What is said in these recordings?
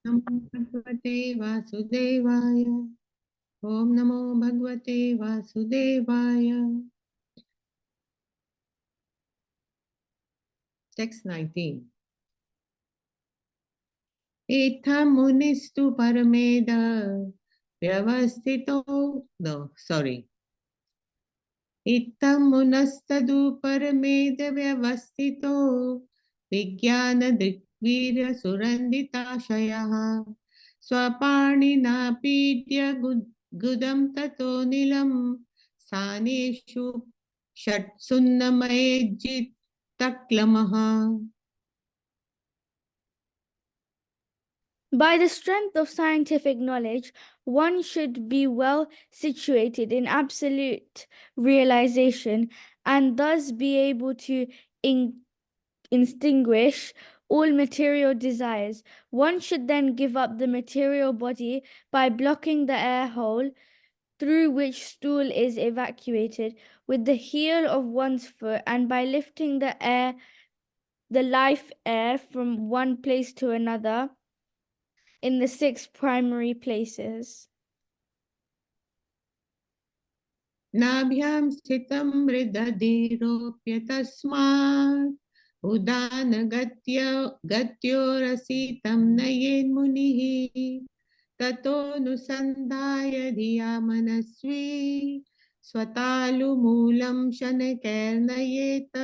नमो भगवते वासुदेवाय। ओम नमो भगवते वासुदेवाय। Text 19. इत्थं मुनिस्तु परमेद व्यवस्थितो, no, sorry. इत्थं मुनस्तदु परमेद व्यवस्थितो विज्ञान दिग्वीर सुरंदिताशयः स्वपाणिना पीड्य गुदं ततो नीलं स्थानेषु षट्सुन्नमयेज्जित्तक्लमः. By the strength of scientific knowledge, one should be well situated in absolute realization and thus be able to extinguish all material desires. One should then give up the material body by blocking the air hole through which stool is evacuated with the heel of one's foot and by lifting the life air from one place to another in the 6 primary places. नाभ्यां स्थितं मृदधिरोप्य तस्मात् गत्योरसितं नयेन्मुनिः ततोऽनुसन्धाय धिया मनस्वी स्वतालुमूलं शनकैर्नयेत.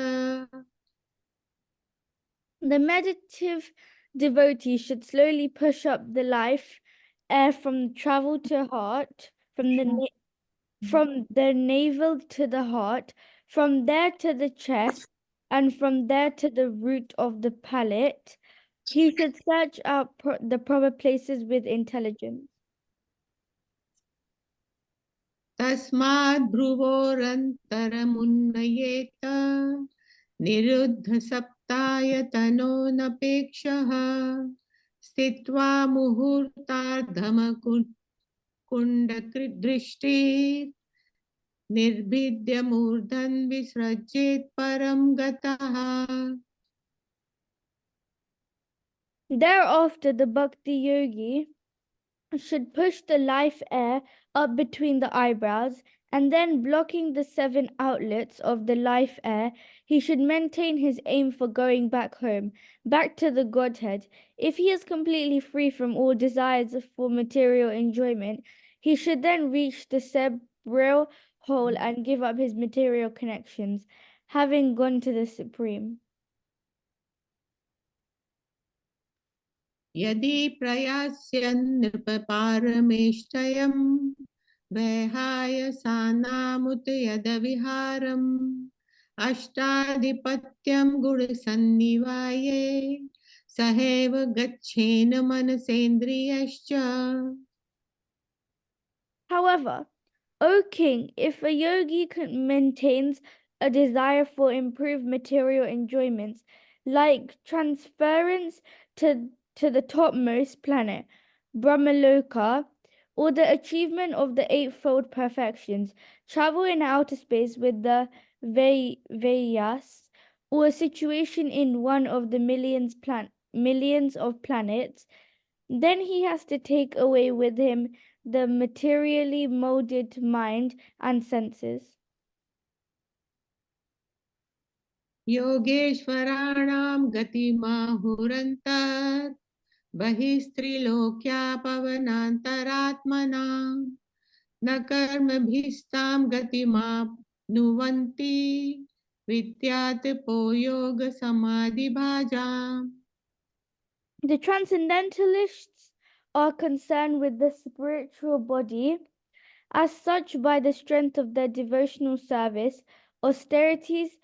The meditative devotee should slowly push up the life air from travel to heart, from the navel to the heart, from there to the chest, and from there to the root of the palate. He should search out the proper places with intelligence. तस्माद् भ्रुवोरन्तरमुन्नयेत निरुद्ध सप्तायतनोऽनपेक्षः स्थित्वा मुहूर्तार्धमकुण्डदृष्टिर् निर्भिद्य मूर्धन् विसृजेत् परं गतः. Thereafter, the bhakti yogi should push the life air up between the eyebrows, and then blocking the 7 outlets of the life air, he should maintain his aim for going back home, back to the Godhead. If he is completely free from all desires for material enjoyment, he should then reach the cerebral hole and give up his material connections, having gone to the Supreme. यदि प्रयास्यन् नृपपारमेष्टयम् वैहायसानामुत यदविहारम् अष्टाधिपत्यं गुणसन्निवाये सहैव गच्छेन मनसेन्द्रियश्च. However, O king, if a yogi maintains a desire for improved material enjoyments, like transference to the topmost planet, Brahmaloka, or the achievement of the eightfold perfections, travel in outer space with the Vedas, or a situation in one of the millions of planets, then he has to take away with him the materially molded mind and senses. योगेश्वराणां गतिमाहुरन्तत् बहिस्त्रिलोक्या पवनान्तरात्मनां न कर्मभिस्तां गतिमाप्नुवन्ति विद्यात् पो योगसमाधिभाजाम्. The transcendentalists are concerned with the spiritual body as such by the strength of their devotional service, austerities,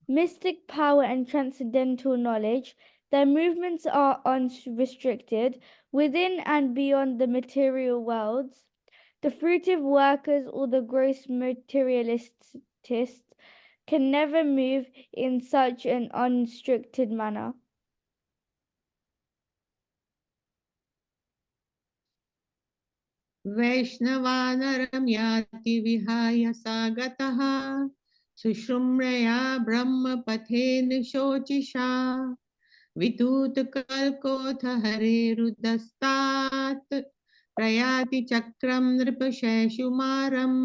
mystic power, and transcendental knowledge. Their movements are unrestricted within and beyond the material worlds. The fruitive workers or the gross materialists can never move in such an unrestricted manner. वैष्णवानरं याति विहाय सागतः सुषुम्नया ब्रह्मपथेन शोचिषा विदूतकल्कोऽथ हरेरुदस्तात् प्रयाति चक्रं नृपशेषुमारम्.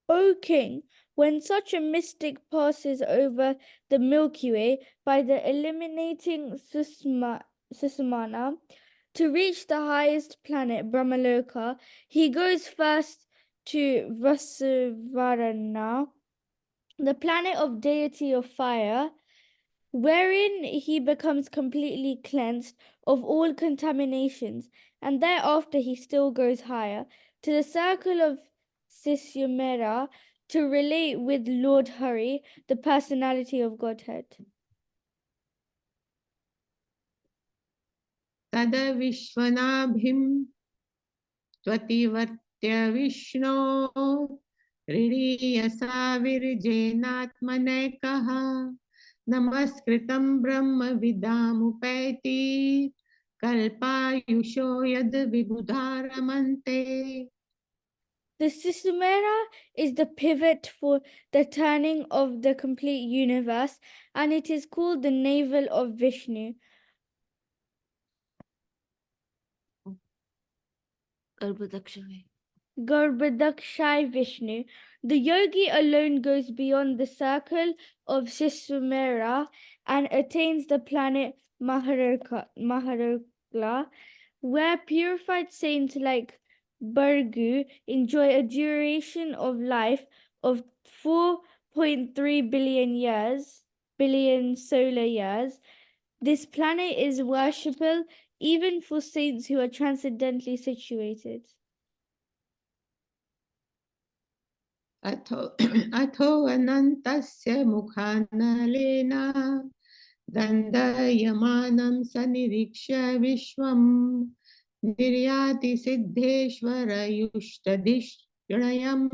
O king, when such a mystic passes over the Milky Way by the eliminating Susamana to reach the highest planet, Brahmaloka, he goes first to Vasavarana, the planet of deity of fire, wherein he becomes completely cleansed of all contaminations, and thereafter he still goes higher to the circle of Sisyamera to relate with Lord Hari, the personality of Godhead. तद विश्वनाभिं त्वतिवर्त्य विष्णो हृदीयसा विरजेनात्मनैकः नमस्कृतं ब्रह्मविदामुपैति कल्पायुषो यद् विबुधारमन्ते. The Sisamera is the pivot for the turning of the complete universe, and it is called the navel of Vishnu. Garbhadakshai Vishnu. The yogi alone goes beyond the circle of Sisumera and attains the planet Maharukla, where purified saints like Bargu enjoy a duration of life of 4.3 billion solar years. This planet is worshipable even for saints who are transcendently situated. अथो अनन्तस्य मुखानलेन दण्डयमानं स निरीक्ष्य विश्वं निर्याति सिद्धेश्वरयुष्टधिष्णयम्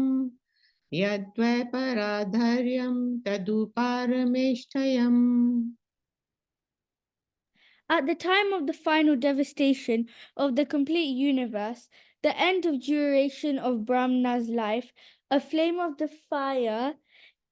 यद्वैपराधर्यं तदुपारमेष्ठयम्. At the time of the final devastation of the complete universe, the end of duration of Brahmana's life, a flame of the fire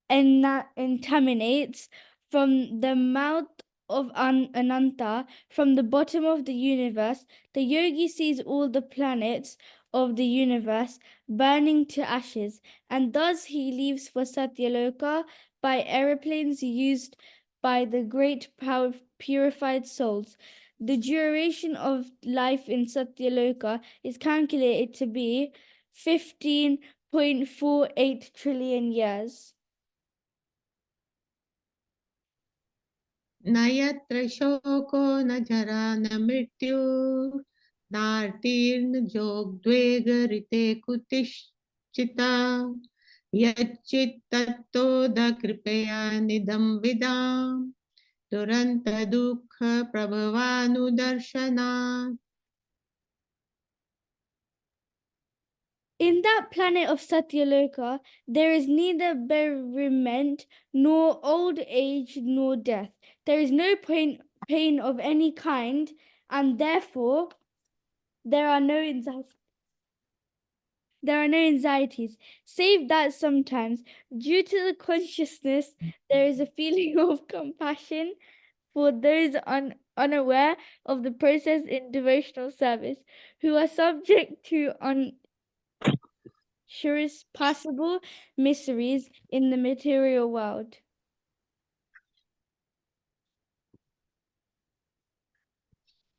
contaminates from the mouth of Ananta, from the bottom of the universe. The yogi sees all the planets of the universe burning to ashes, and thus he leaves for Satyaloka by aeroplanes used by the great purified souls. The duration of life in Satyaloka is calculated to be 15.48 trillion years. न यत्र शोको न जरा न मृत्यु नार्तीर्न जोग्द्वेगरिते कुतिश्चिता यच्चित्तत्तोद कृपया निदं विदाम् दुरन्त दुःख प्रभवानुदर्शनात्. In that planet of Satyaloka, there is neither bereavement, nor old age, nor death. There is no pain of any kind, and therefore there are no anxieties, save that sometimes, due to the consciousness, there is a feeling of compassion for those unaware of the process in devotional service, who are subject to possible miseries in the material world.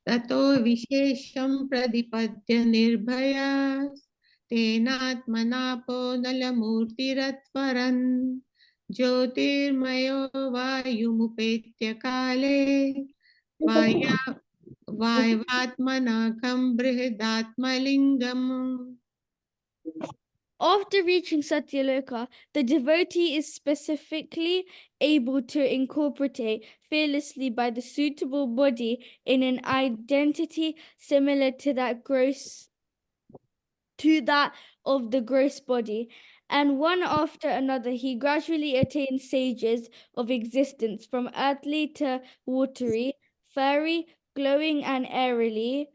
ततो विशेषं प्रतिपद्य निर्भया तेनात्मनापो नलमूर्तिरत्परन् ज्योतिर्मयो वायुमुपेत्य काले वायवात्मनाकं बृहदात्मलिङ्गम्. After reaching Satyaloka, the devotee is specifically able to incorporate fearlessly by the suitable body in an identity similar to that of the gross body, and one after another he gradually attains stages of existence from earthly to watery, fiery, glowing and airy,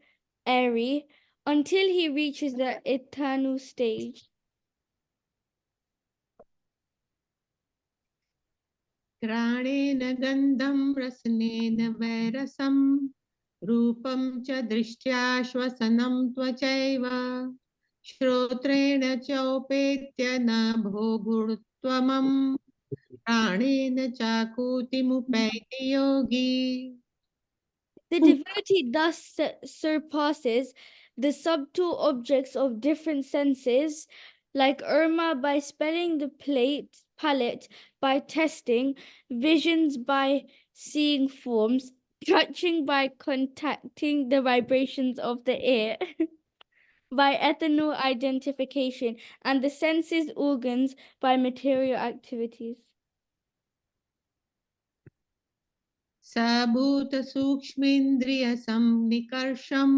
until he reaches the eternal stage. घ्राणेन गन्धं रसनेन वैरसं रूपं च दृष्ट्या श्वसनं त्वचैव श्रोत्रेण चोपेत्य न भोगुत्वमं प्राणेन चाकूतिमुपैति योगी. The devotee thus surpasses the subtle objects of different senses, like Irma by spelling the palette by testing, visions by seeing forms, touching by contacting the vibrations of the air, by ethanol identification, and the senses organs by material activities. सबूतसूक्ष्मेन्द्रियसन्निकर्षं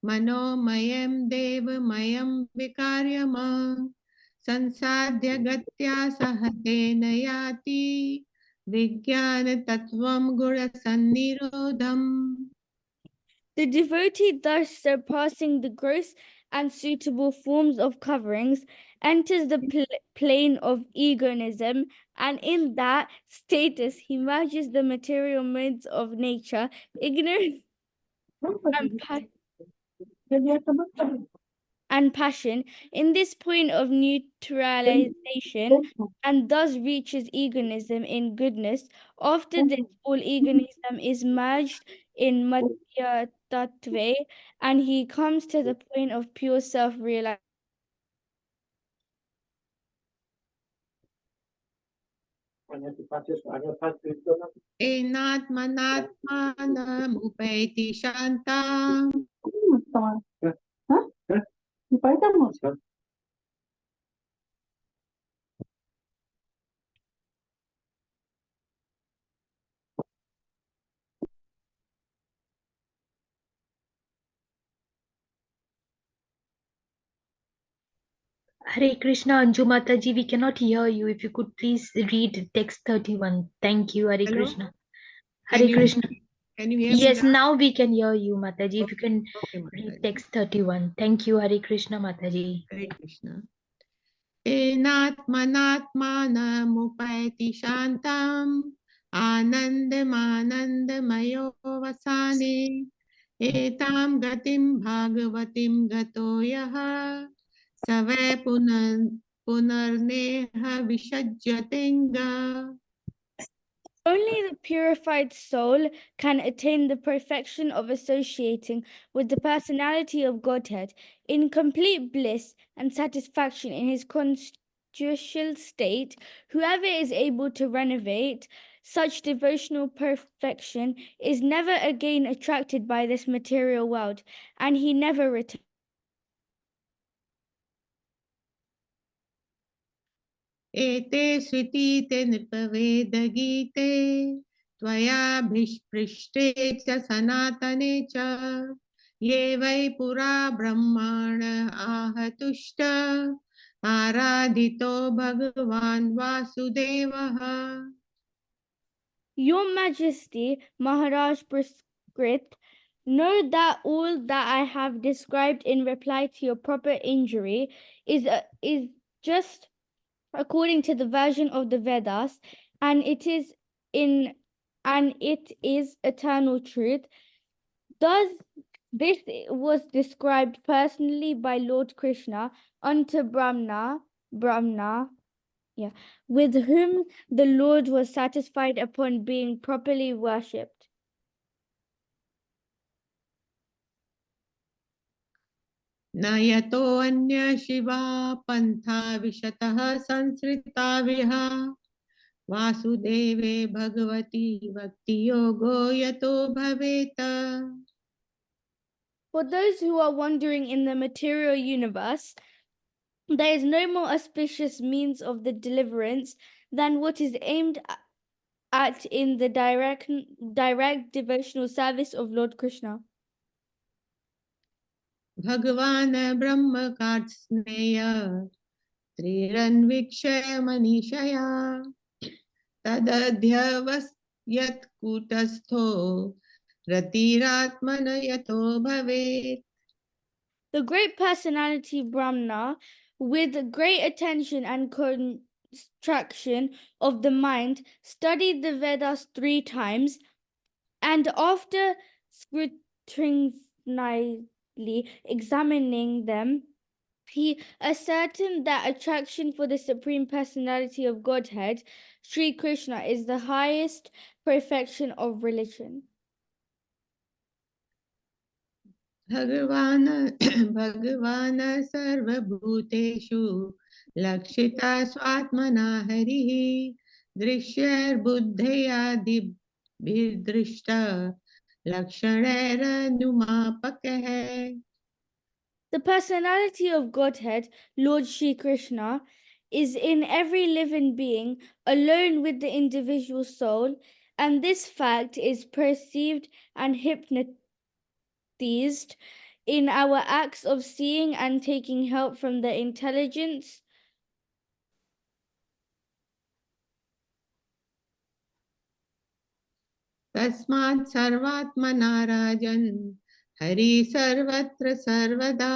मनोमयं देवमयं विकार्यम संसाध्य गत्या सहतेन याति विज्ञानतत्त्वं गुणसन्निरोधम्. The devotee, thus surpassing the gross and suitable forms of coverings, enters the plane of egoism, and in that status he merges the material modes of nature, ignorance and passion in this point of neutralization, and thus reaches egoism in goodness. After this, all egoism is merged in Madhya Tattva, and he comes to the point of pure self-realization. एनात्मनात्मानमुपैति शान्ताम् Hare Krishna, Anju Mataji, we cannot hear you. If you could please read text 31. Thank you, Hare Hello? Krishna. Can Hare you Krishna. can you hear me Yes, now? now we can hear you, Mataji. If you can Okay, read Mataji. text 31. Thank you, Hare Krishna, Mataji. Hare Krishna. एनात्मनात्मानमुपैति शान्ताम् आनन्दमानन्दमयो वसाने एतां गतिं भागवतीं गतो यः स वै पुनर्नेह विसज्जतेङ्गा. Only the purified soul can attain the perfection of associating with the personality of Godhead in complete bliss and satisfaction in his constitutional state. Whoever is able to renovate such devotional perfection is never again attracted by this material world, and he never returns. एते श्रुतीते नृपवेदगीते त्वयाभिष्पृष्टे च सनातने च ये वै पुरा ब्रह्माण आहतुष्ट आराधितो भगवान् वासुदेवः. Your Majesty, Maharaj prescript, know that all that I have described in reply to your proper injury is just according to the version of the Vedas, and it is eternal truth. Thus, this was described personally by Lord Krishna unto Brahma, with whom the Lord was satisfied upon being properly worshipped. न यतो अन्य शिवा पंथा विशतः संसृता विहा वासुदेवे भगवती भक्ति योगो यतो भवेत. For those who are wandering in the material universe, there is no more auspicious means of the deliverance than what is aimed at in the direct devotional service of Lord Krishna. भगवान ब्रह्म कार्त्स्नेय त्रिरन्वीक्षय मनीषया तदध्यवस् कूटस्थो रतिरात्मन यतो भवेत्. The great personality Brahma, with great attention and abstraction of the mind, studied the Vedas 3 times, and after scrutinizingly examining them, he ascertained that attraction for the Supreme Personality of Godhead, Sri Krishna, is the highest perfection of religion. भगवान भगवान सर्वभूतेषु लक्षिता स्वात्मना हरिः दृश्यैर्बुद्धयादिभिर्दृष्ट लक्षणैरनुमापकः. The personality of Godhead, Lord Shri Krishna, is in every living being, alone with the individual soul, and this fact is perceived and hypnotized in our acts of seeing and taking help from the intelligence. तस्मात् सर्वात्मना राजन् हरि सर्वत्र सर्वदा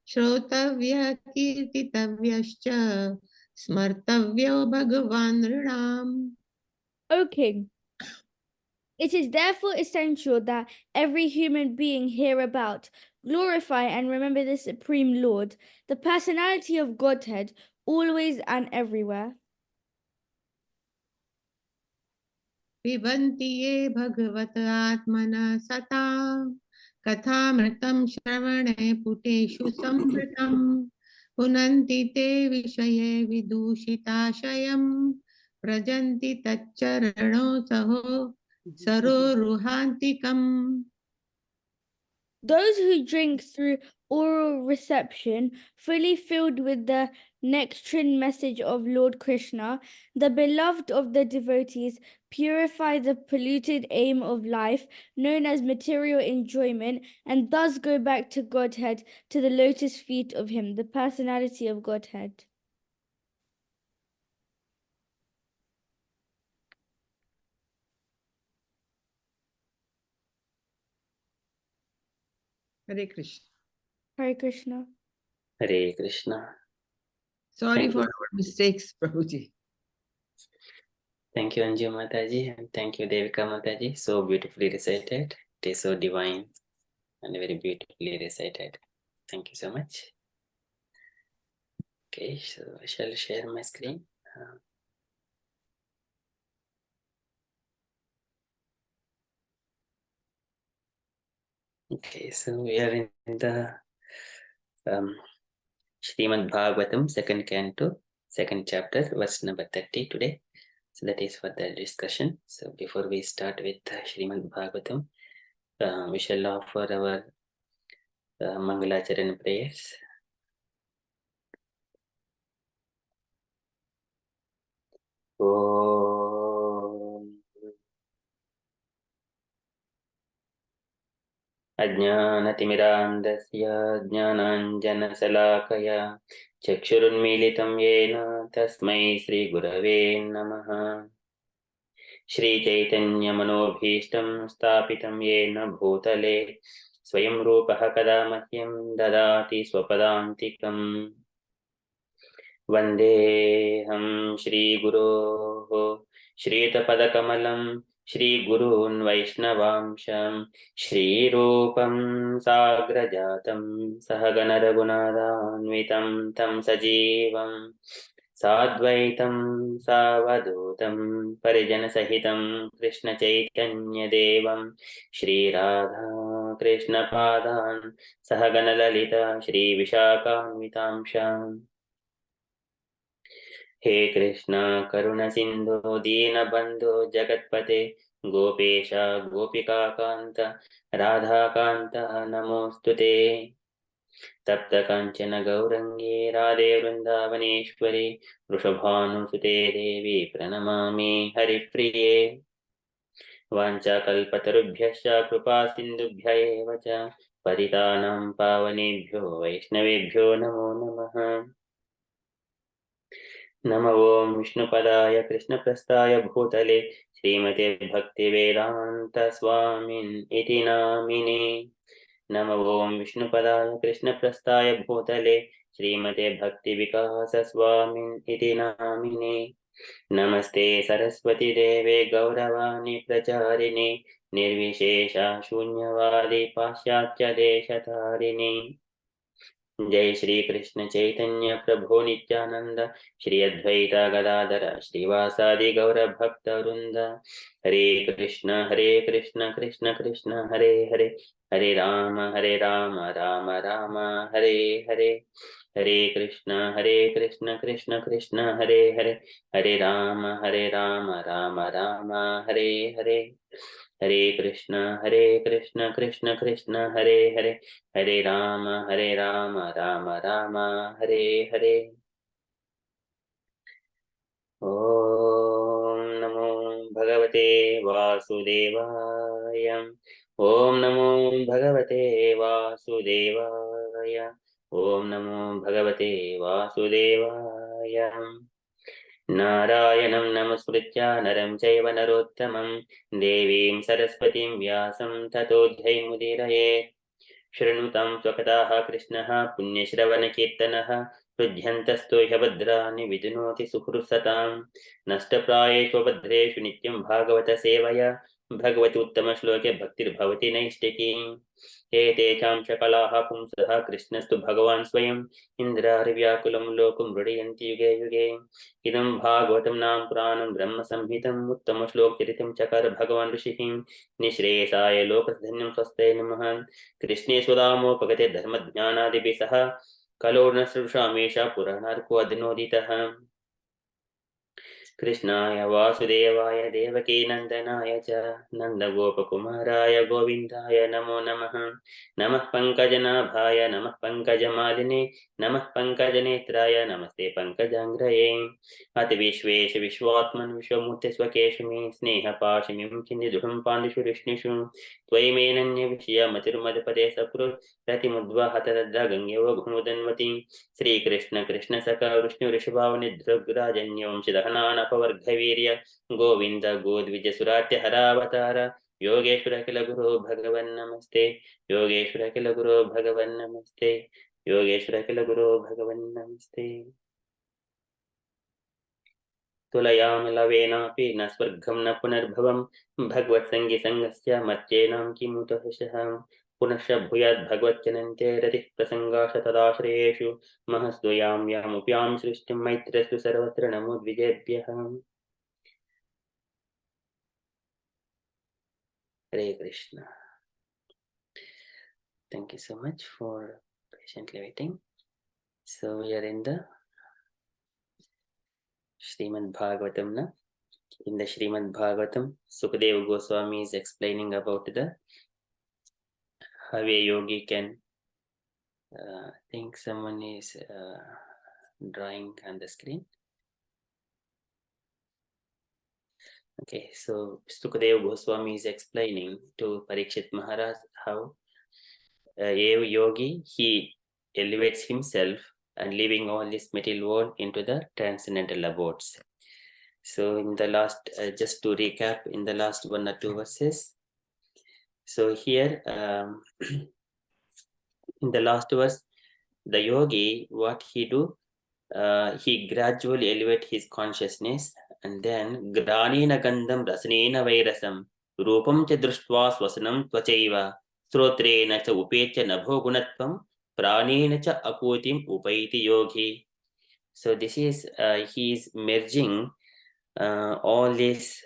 श्रोतव्य कीर्तितव्यश्च स्मर्तव्यो भगवान् नृणाम्. O King, it is therefore essential that every human being hear about, glorify, and remember the Supreme Lord, the personality of Godhead, always and everywhere. पिबन्ति ये भगवत आत्मना सता कथामृतं श्रवणे पुटेषु संवृतं पुनन्ति ते विषये विदूषिताशयं व्रजन्ति तच्चरणौ सरोरुहान्तिकम्. Those who drink through oral reception, fully filled with the nectarine message of Lord Krishna, the beloved of the devotees, purify the polluted aim of life, known as material enjoyment, and thus go back to Godhead, to the lotus feet of Him, the personality of Godhead. Hare Krishna. Hare Krishna. Hare Krishna. Sorry Thank for you. our mistakes, Prabhuji. Thank you, Anju Mataji, and thank you, Devika Mataji. So beautifully recited. It is so divine and very beautifully recited. Thank you so much. Okay, so I shall share my screen. Okay, so we are in the Srimad Bhagavatam, second canto, second chapter, verse number 30 today. So that is for the discussion. So before we start with Srimad Bhagavatam, we shall offer our Mangalacharan prayers. Om अज्ञानतिमिरान्धस्य ज्ञानाञ्जनशलाकया चक्षुरुन्मीलितं येन तस्मै श्रीगुरवे नमः। श्रीचैतन्यमनोभीष्टं स्थापितं येन भूतले स्वयं रूपः कदा मह्यं ददाति स्वपदान्तिकम्। वन्देऽहं श्रीगुरोः श्रीयुतपदकमलं श्रीगुरून् वैष्णवांशं श्रीरूपं साग्रजातं सहगणरघुनाथान्वितं तं सजीवं साद्वैतं सावधूतं परिजनसहितं कृष्णचैतन्यदेवं श्रीराधा कृष्णपादान् सहगणललिता श्रीविशाखान्वितांशाम्। हे कृष्ण करुण सिंधु दीनबंधु जगत्पते गोपेश गोपिकाकांत राधाकांत नमोस्तुते। तप्त कांचन गौरंगे राधे वृंदावनेश्वरी वृषभानुसुते देवी प्रणमामि हरिप्रिये। वाञ्छाकल्पतरुभ्यश्च कृपा सिन्धुभ्य एव च पतितानां पावनेभ्यो वैष्णवेभ्यो नमो नमः। नमो ओं विष्णुपदाय कृष्णप्रस्थाय भूतले श्रीमते भक्तिवेदान्त स्वामिन् इति नामिने। नमो ओं विष्णुपदाय कृष्णप्रस्थाय भूतले Srimate Bhakti Vikasa Swamin iti namine. Namaste Saraswati Deve Gauravani Pracharini Nirvishesha Shunyavadi Pasyatya Deshatharini. जय श्री कृष्ण चैतन्य प्रभु नित्यानंद श्री अद्वैता गदाधर श्रीवासादि गौर भक्त वृंद हरे कृष्ण कृष्ण कृष्ण हरे हरे हरे राम राम राम हरे हरे हरे कृष्ण कृष्ण कृष्ण हरे हरे हरे राम राम राम हरे हरे हरे कृष्ण कृष्ण कृष्ण हरे हरे हरे राम राम राम हरे हरे ओम नमो भगवते वासुदेवाय ओम नमो भगवते वासुदेवाय ओम नमो भगवते वासुदेवाय नारायणं नमस्कृत्य नरं चैव नरोत्तमं देवीं सरस्वतीं व्यासं ततो जयमुदीरयेत् शृणुतां स्वकथाः कृष्णः पुण्यश्रवणकीर्तनः हृद्यन्तस्तो ह्यभद्राणि विधुनोति सुहृत्सतां नष्टप्रायेषु भद्रेषु नित्यं भागवतसेवया भगवति उत्तमश्लोके भक्तिर्भवति नैष्टिकीम् एतेषां सकलाः पुंसः कृष्णस्तु भगवान् स्वयम् इन्द्रार्व्याकुलं लोकं मृडयन्ति युगे युगे इदं भागवतं नाम पुराणं ब्रह्मसंहितम् उत्तमश्लोकचरितं चकार भगवान् ऋषिः निःश्रेयसाय लोकधन्यं स्वस्ते नमः कृष्णे सुदामोपगते धर्मज्ञानादिभिः सह कलो न सृषामेषा पुराणार्को अधुनोदितः कृष्णाय वासुदेवाय देवकी नन्दनाय च नन्दगोपकुमाराय गोविन्दाय नमो नमः नमः पङ्कजनाभाय नमः पङ्कजमालिने नमः पङ्कजनेत्राय नमस्ते पङ्कजाङ्घ्रये अति विश्वेश विश्वात्मन् विश्वमूर्ते स्वकेशु मे स्नेहपाशमिं चिन्निदुःखं पाण्डुषु विष्णुषु त्वयि मेनन्यविषयमतिर्मदपदे सकृत् रतिमुद्वहत तद्रा गङ्गेव घुमुदन्वती श्रीकृष्ण कृष्ण सखा विष्णु ऋषभावनिधृग्राजन्यवंशदहनानपवर्गवीर्य गोविन्द गोद्विजसुराट्य हरावतार योगेश्वर किल गुरो भगवन् नमस्ते योगेश्वर किल गुरो भगवन् नमस्ते योगेश्वर किल गुरो भगवन् नमस्ते तुलयां लवेनापि न स्वर्गं न पुनर्भवं भगवत्सङ्गीसङ्गस्य मर्त्येनां किमुतहशः पुनश्च भूयाद् भगवच्चनन्ते रतिः प्रसङ्गाश तदाश्रयेषु महस्तु यां यामुप्यां सृष्टिं मैत्रस्तु सर्वत्र नमो द्विजेभ्यः हरे Krishna Thank you so much for patiently waiting. So we are in the Srimad Bhagavatam now. In the Srimad Bhagavatam, Sukadeva Goswami is explaining about the how a yogi can I think someone is drawing on the screen. Okay, so Sukadeva Goswami is explaining to Parikshit Maharaj how a yogi, he elevates himself and leaving all this material world into the transcendental abodes. So in the last, just to recap, in the last 1 or 2 verses, so here in the last verse, the yogi, what he do, he gradually elevate his consciousness and then granena gandham rasanena vairasam rupam cha drushtva swasanam tvachaiva srotrena cha upecha nabho gunatvam pranena cha akutim upaiti yogi. So this is he is merging all these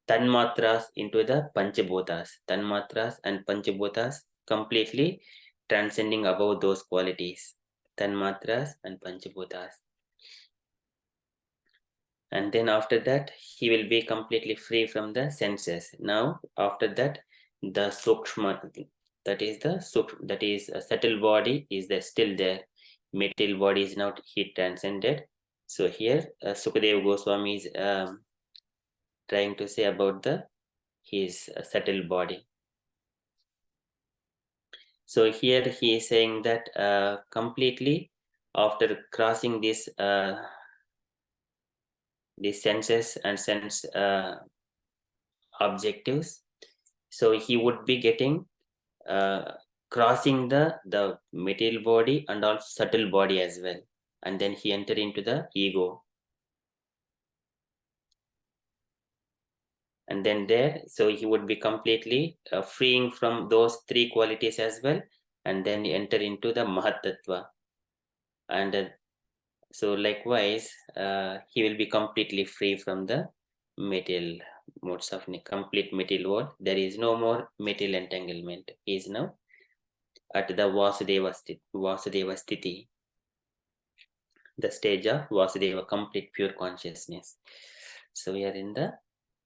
tanmatras into the panchabhutas, tanmatras and panchabhutas completely transcending above those qualities, tanmatras and panchabhutas. And then after that, he will be completely free from the senses. Now, after that, the sukshma, that is a subtle body is there, still there. Material body is not he transcended. So here, Sukadeva Goswami is trying to say about his subtle body. So here he is saying that completely after crossing this senses and sense objectives, so he would be getting crossing the material body and also subtle body as well. And then he entered into the ego. And then there, so he would be completely freeing from those three qualities as well. And then enter into the Mahatattva. And so likewise, he will be completely free from the material modes of complete material world. There is no more material entanglement. He is now at the Vasudeva Sthiti, the stage of Vasudeva, complete pure consciousness. So we are in the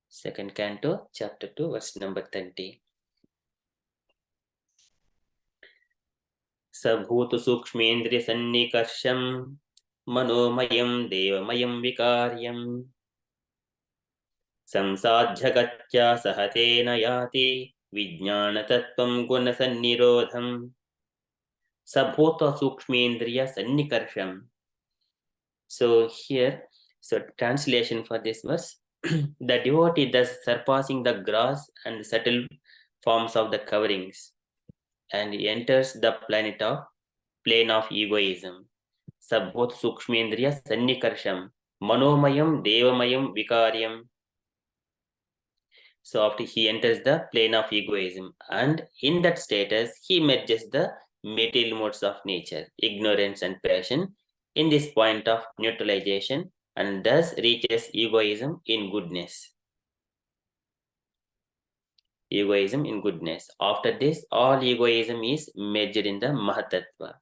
second canto, chapter 2, verse number 30. Sabhutu sukshmendriya sannikarsham manomayam devamayam vikaryam samsadhyagaccha sahatena yati vijnanatattvam gunasannirodham sabhuta sukshmendriya sannikarsham. So here, so translation for this verse, the devotee thus surpassing the gross and subtle forms of the coverings, and he enters the plane of egoism. Sabhut sukshmendriya sannikarsham manomayam devamayam vikaryam. So after he enters the plane of egoism, and in that status he merges the material modes of nature, ignorance and passion, in this point of neutralization, and thus reaches egoism in goodness. Egoism in goodness. After this, all egoism is merged in the Mahatattva,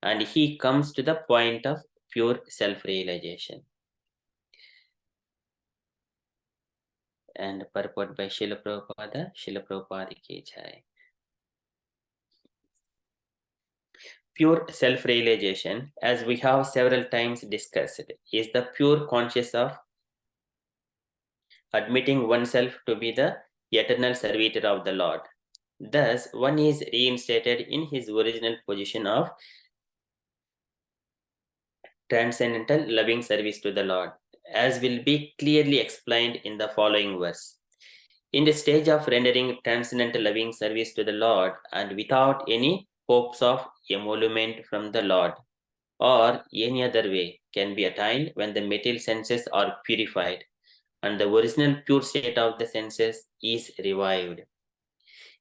and he comes to the point of pure self-realization. And purport by Srila Prabhupada ki jai. Pure self-realization, as we have several times discussed, is the pure consciousness of admitting oneself to be the eternal servitor of the Lord. Thus, one is reinstated in his original position of transcendental loving service to the Lord, as will be clearly explained in the following verse. In the stage of rendering transcendental loving service to the Lord, and without any hopes of emolument from the Lord, or any other way, can be attained when the material senses are purified, and the original pure state of the senses is revived.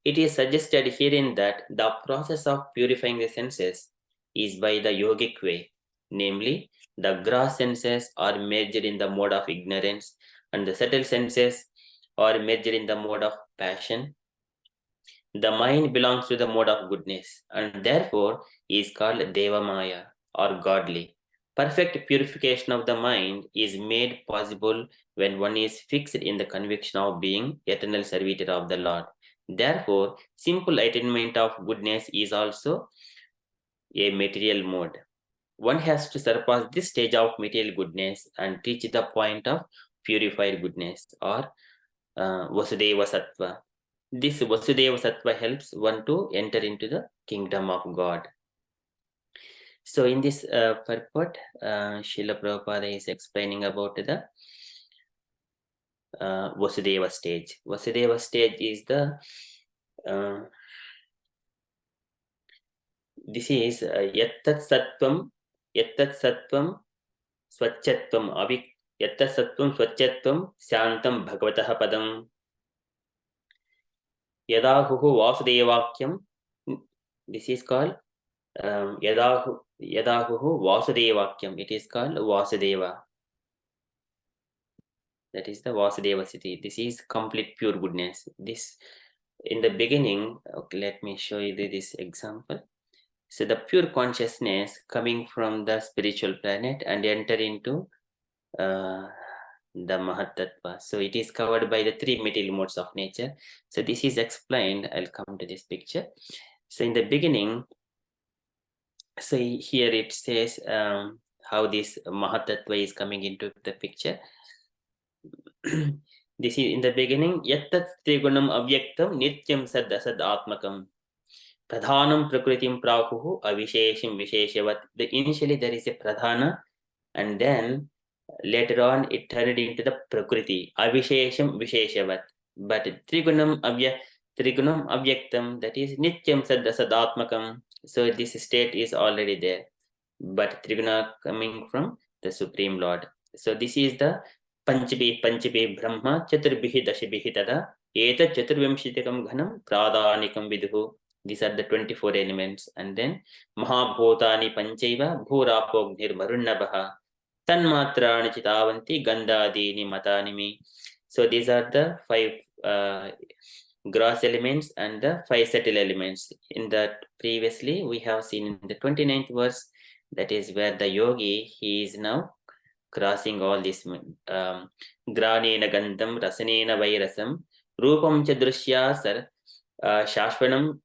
It is suggested herein that the process of purifying the senses is by the yogic way, namely, the gross senses are merged in the mode of ignorance, and the subtle senses are merged in the mode of passion. The mind belongs to the mode of goodness, and therefore is called Deva Maya, or godly. Perfect purification of the mind is made possible when one is fixed in the conviction of being eternal servitor of the Lord. Therefore, simple attainment of goodness is also a material mode. One has to surpass this stage of material goodness and reach the point of purified goodness, or Vasudeva Sattva. This Vasudeva Sattva helps one to enter into the kingdom of God. So in this purport, Srila Prabhupada is explaining about the Vasudeva stage. Vasudeva stage is the this is yattat sattvam swachatvam yattat sattvam swachatvam shantam bhagavatah padam yadahuhu vasudevakyam. This is called yadahuhu vasudevakyam. It is called Vasudeva. That is the Vasudeva city. This is complete pure goodness. This in the beginning, okay, let me show you this example. So the pure consciousness coming from the spiritual planet and enter into the Mahatattva. So it is covered by the three material modes of nature. So this is explained. I'll come to this picture. So in the beginning, so here it says how this Mahatattva is coming into the picture. This is in the beginning, yattat trigunam avyaktam nityam sad asad atmakam pradhanam prakritim prahuhu avishesham visheshavat. Initially there is a pradhana, and then later on it turned into the prakriti avishesham visheshavat. But trigunam Trigunam avyaktam, that is nityam sadatmakam. So this state is already there, but Triguna coming from the Supreme Lord. So this is the Panchabi Brahma Chaturbihi Dashibihi Tada Eta Chaturvimshitikam Ghanam Pradanikam Vidhu. These are the 24 elements. And then Mahabhutani Panchaiva Bhurapognir Varunnabaha Tanmatrani Chitavanti Gandhadini Matanimi. So these are the 5 gross elements and the 5 subtle elements. In that previously we have seen in the 29th verse, that is where the yogi, he is now crossing all this. Granena Gandham Rasanena Vairasam Rupam Chadrushya Sar Shashvanam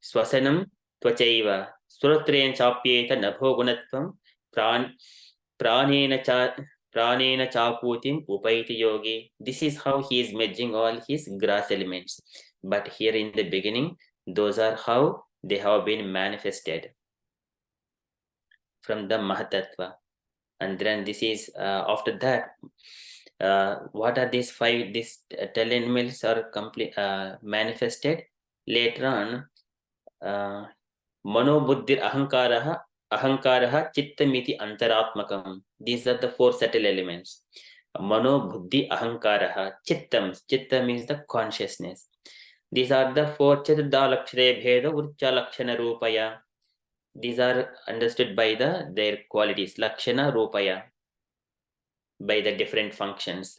Swasanam Twachaiva Suratren Chapyeta Nabho Gunatvam Pranena Chaputim Upaiti Yogi. This is how he is merging all his gross elements. But here in the beginning, those are how they have been manifested from the Mahatattva. And then this is after that, what are these 5? These 10 elements are complete manifested later on. Mano Buddhir Ahankaraha Chittamiti Antaratmakam. These are the 4 subtle elements. Mano Buddhi Ahankaraha Chittam. Chitta means the consciousness. These are the 4 Chaturda Lakshre Bheda Urcha Lakshana Rupaya. These are understood by their qualities, Lakshana Rupaya, by the different functions.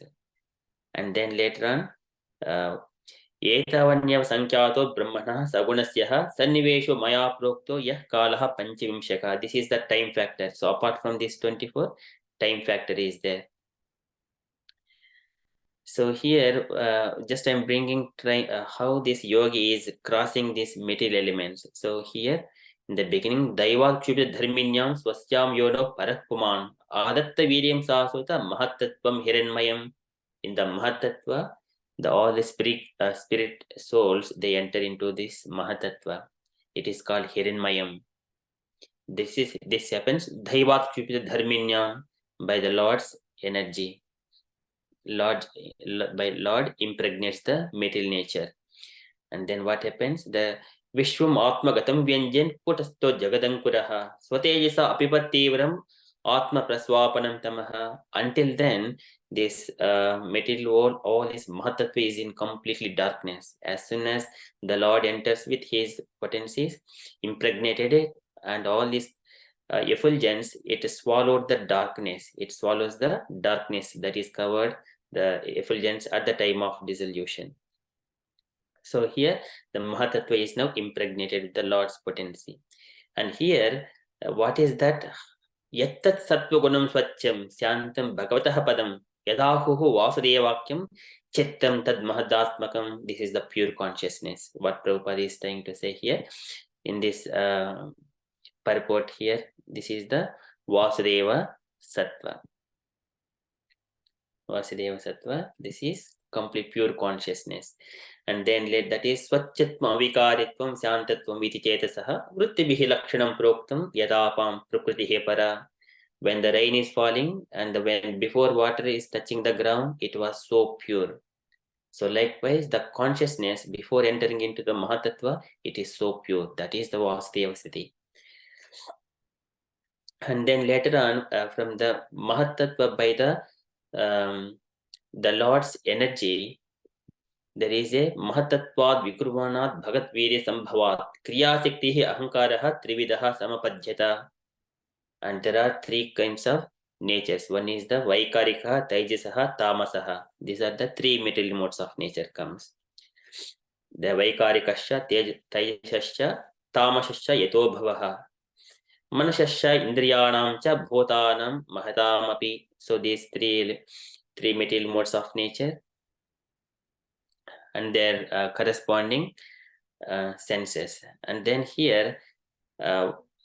And then later on, Etavanyava Sankyato Brahmana Sagunasyaha Sannivesho Maya Prokto Yah Kalaha Panchivimshaka. This is the time factor. So apart from this 24, time factor is there. So here, just I'm bringing how this yogi is crossing these material elements. So here, in the beginning, Daiva Kshubya Dharminyam Swasyam Yono Parakuman Adatta Viryam Sasuta Mahatattvam Hiranmayam. In the Mahatattva, all the spirit souls, they enter into this Mahatattva. It is called Hiranmayam. This happens Daiva Kshubya Dharminyam, by the Lord's energy. Lord impregnates the material nature. And then what happens? The Vishwam Atmagatam Vyanjan Putasto Jagadankurah Swatejasa Apipattivram Atma Praswapanam Tamaha. Until then, this material world, all this Mahatattva is in completely darkness. As soon as the Lord enters with his potencies, impregnated it, and all this effulgence, it swallowed the darkness. It swallows the darkness that is covered the effulgence at the time of dissolution. So here the Mahatattva is now impregnated with the Lord's potency. And here, what is that? Yattat Sattvagunam Swacham Syantam Bhagavataha Padam Yadahuhu Vasudevakyam Chittam Tad Mahadatmakam. This is the pure consciousness. What Prabhupada is trying to say here in this purport here. This is the Vasudeva Sattva. Vasudeva Sattva, this is complete pure consciousness. And then that is Swachatma Avikaritvam Syantatvam Viti Chetasaha Vrittibihi Lakshanam Proktam Yadapam Prakritihe Para. When the rain is falling and when before water is touching the ground, it was so pure. So likewise, the consciousness before entering into the Mahatattva, it is so pure. That is the Vasudeva Siddhi. And then later on, from the Mahatattva, by the Lord's energy, there is a Mahatattvad Vikurvanat Bhagat Virya Sambhavat Kriya Siktihi Ahankaraha Trividaha Samapadhyata. And there are 3 kinds of natures. One is the Vaikarika, Taijasaha, Tamasaha. These are the 3 material modes of nature comes. The Vaikarikasya, Taijasya, Tamasasya, Yato Bhavaha. Manasasya, Indriyanam cha Bhutanam Mahatamapi. So these three material modes of nature and their corresponding senses. And then here,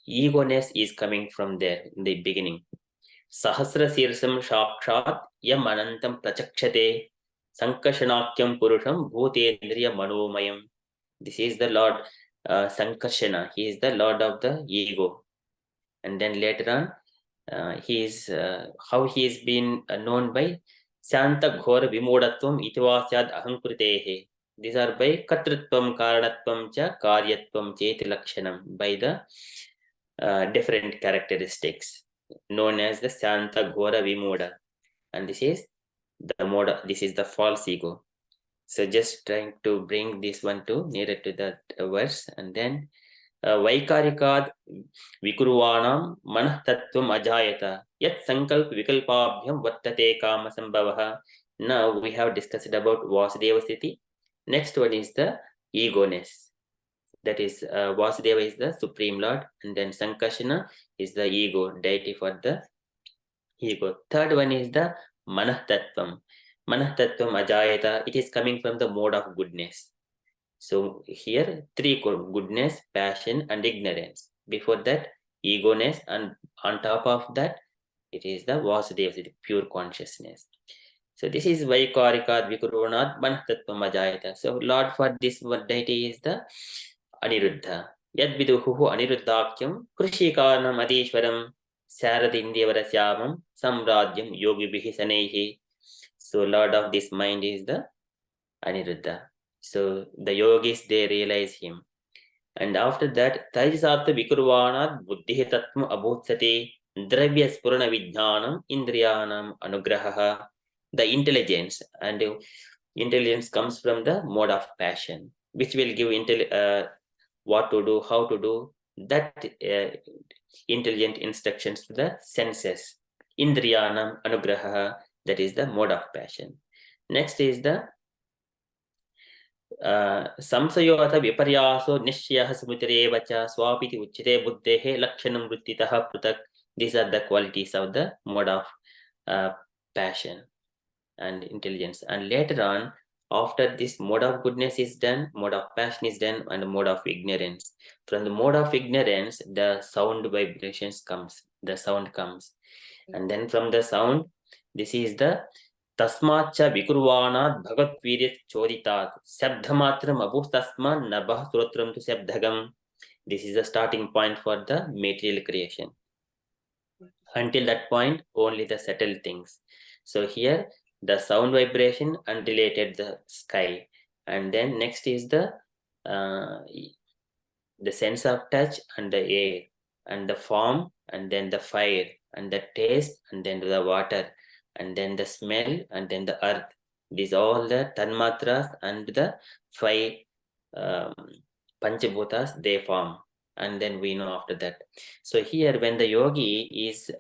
ego-ness is coming from there in the beginning. Sahasra Sirsam Shakshat Yam Anantam Prachakshate Sankashanakyam Purusham Bhutendriya Manomayam. This is the Lord Sankarshana. He is the Lord of the ego. And then later on, he is how he is been known by Santa Ghora Vimodatvam Itivasyad Ahankritehe. These are by Kartrutvam, Karanatvam cha, Karyatvam cheti lakshanam, by the different characteristics known as the Santa Ghora Vimuda. And this is the mode, this is the false ego. So just trying to bring this one to nearer to that verse, and then Vaikarikad Vikurvanam Manah Tattvam Ajayata Yat Sankalp Vikalpabhyam Vattate Kama Sambhavaha. Now we have discussed about Vasudeva Sthiti. Next one is the ego-ness. That is Vasudeva is the Supreme Lord, and then Sankashana is the ego, deity for the ego. Third one is the Manah Tattvam. Manah Tattvam Ajayata. It is coming from the mode of goodness. So here three: goodness, passion, and ignorance. Before that, ego-ness, and on top of that, it is the Vasudeva, the pure consciousness. So this is Vaikarika Vikurunat Manhatattvam Ajayata. So Lord for this deity is the Aniruddha. Yad viduhu Aniruddhakyam Krishikaranam Adishwaram Saradindyavarasyamam Samradyam Yogi Bihisanehi. So Lord of this mind is the Aniruddha. So the yogis, they realize him. And after that, Tajisartha Vikurvanat Buddhi Tattva Abhutsati Dravya Spurana Vijnanam Indriyanam Anugraha. The intelligence, and intelligence comes from the mode of passion, which will give what to do, how to do, that intelligent instructions to the senses. Indriyanam Anugraha, that is the mode of passion. Next is the संशयोऽथ विपर्यासो निश्चयः स्मृतिरेव च स्वापिति उच्यते बुद्धेः लक्षणं वृत्तितः पृथक्. These are the qualities of the mode of passion and intelligence. And later on, after this mode of goodness is done, mode of passion is done, and mode of ignorance. From the mode of ignorance, the sound vibrations comes, the sound comes. And then from the sound, this is the Tasmacha Vikurvanat Bhagat Virya Choditat Sabdhamatram Abhustasman Nabah Surotram to Sabdhagam. This is the starting point for the material creation. Until that point, only the subtle things. So here, the sound vibration unrelated the sky. And then next is the sense of touch and the air, and the form, and then the fire, and the taste, and then the water, and then the smell, and then the earth. These all the tanmatras and the five panchabhutas they form, and then we know after that. So here, when the yogi is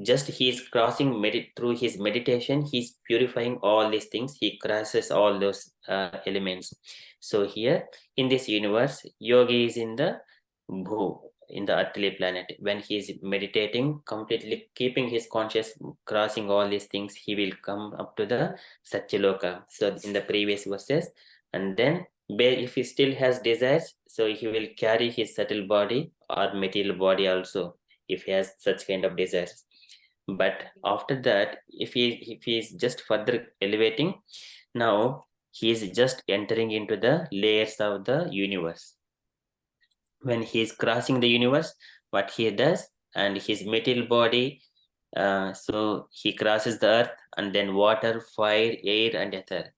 just he is crossing through his meditation, he's purifying all these things, he crosses all those elements. So here in this universe, yogi is in the bhu, in the earthly planet. When he is meditating, completely keeping his conscious, crossing all these things, he will come up to the Satyaloka. So in the previous verses, and then if he still has desires, so he will carry his subtle body or material body also, if he has such kind of desires. But after that, if he is just further elevating, now he is just entering into the layers of the universe. When he is crossing the universe, what he does, and his material body, so he crosses the earth, and then water, fire, air, and ether.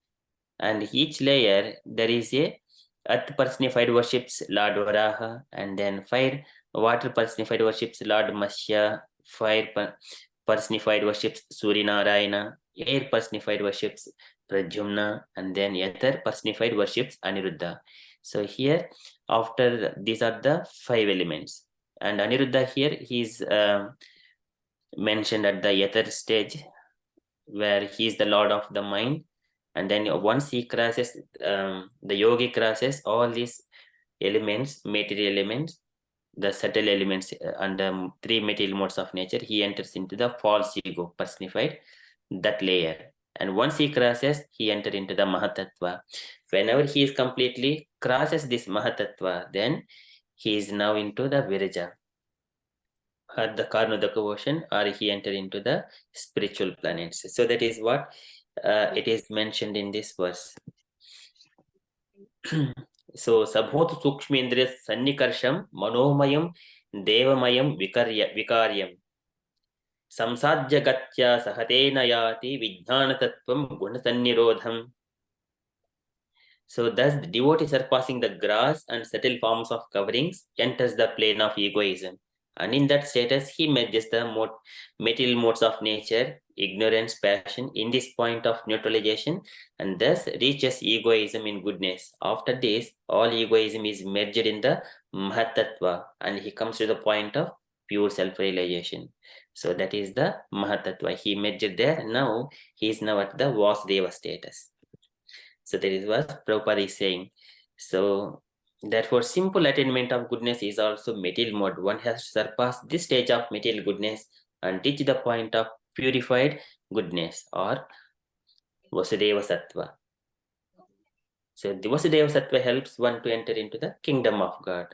And each layer, there is a earth personified worships Lord Varaha, and then fire, water personified worships Lord Matsya, fire personified worships Surinarayana, air personified worships Pradyumna, and then ether personified worships Aniruddha. So here, after these are the five elements, and Aniruddha here he is mentioned at the ether stage, where he is the lord of the mind. And then once he crosses, the yogi crosses all these elements, material elements, the subtle elements, and three material modes of nature, he enters into the false ego personified, that layer. And once he crosses, he enters into the Mahatattva. Whenever he is completely crosses this Mahatattva, then he is now into the Viraja, or the Karnodaka ocean, or he enters into the spiritual planets. So that is what it is mentioned in this verse. So Sabhotu Sukshmendriya Sannikarsham Manomayam Devamayam Vikaryam Samsadjagatya Sahatena Yati Vijnana Tattvam Gunasannirodham. So thus the devotee surpassing the grass and subtle forms of coverings enters the plane of egoism. And in that status, he merges the material modes of nature, ignorance, passion, in this point of neutralization, and thus reaches egoism in goodness. After this, all egoism is merged in the Mahatattva, and he comes to the point of pure self-realization. So that is the Mahatattva. He merged there. Now he is now at the Vasudeva status. So that is what Prabhupada is saying. So therefore, simple attainment of goodness is also material mode. One has to surpass this stage of material goodness and reach the point of purified goodness or Vasudeva Sattva. So the Vasudeva Sattva helps one to enter into the kingdom of God.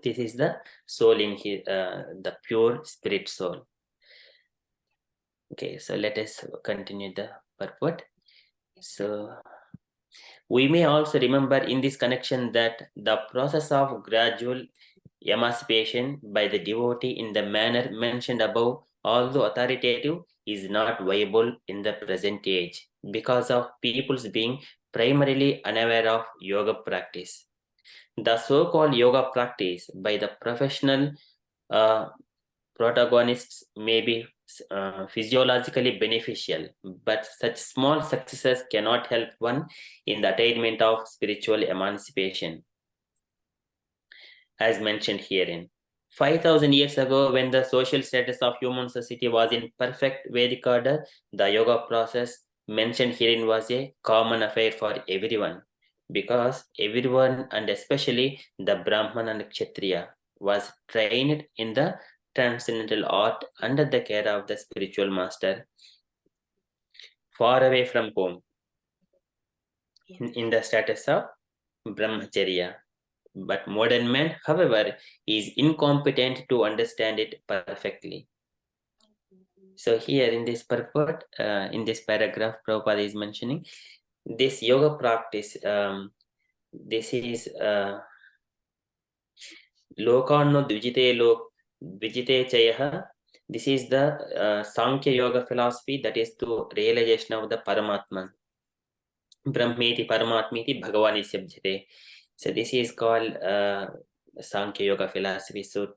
This is the soul in his, the pure spirit soul. Okay, so let us continue the purport. So we may also remember in this connection that the process of gradual emancipation by the devotee in the manner mentioned above, although authoritative, is not viable in the present age because of people's being primarily unaware of yoga practice. The so-called yoga practice by the professional protagonists may be physiologically beneficial, but such small successes cannot help one in the attainment of spiritual emancipation, as mentioned herein. 5,000 years ago, when the social status of human society was in perfect Vedic order, the yoga process mentioned herein was a common affair for everyone, because everyone, and especially the Brahman and Kshatriya, was trained in the transcendental art under the care of the spiritual master, far away from home, in the status of brahmacharya. But modern man, however, is incompetent to understand it perfectly. So here in this purport, in this paragraph, Prabhupada is mentioning this yoga practice. This is Lokano Dvijite Chayah. This is the Sankhya Yoga philosophy, that is to realization of the Paramatman. Brahmeti Paramatmiti Bhagavani Sabjate. So this is called Sankhya Yoga philosophy. So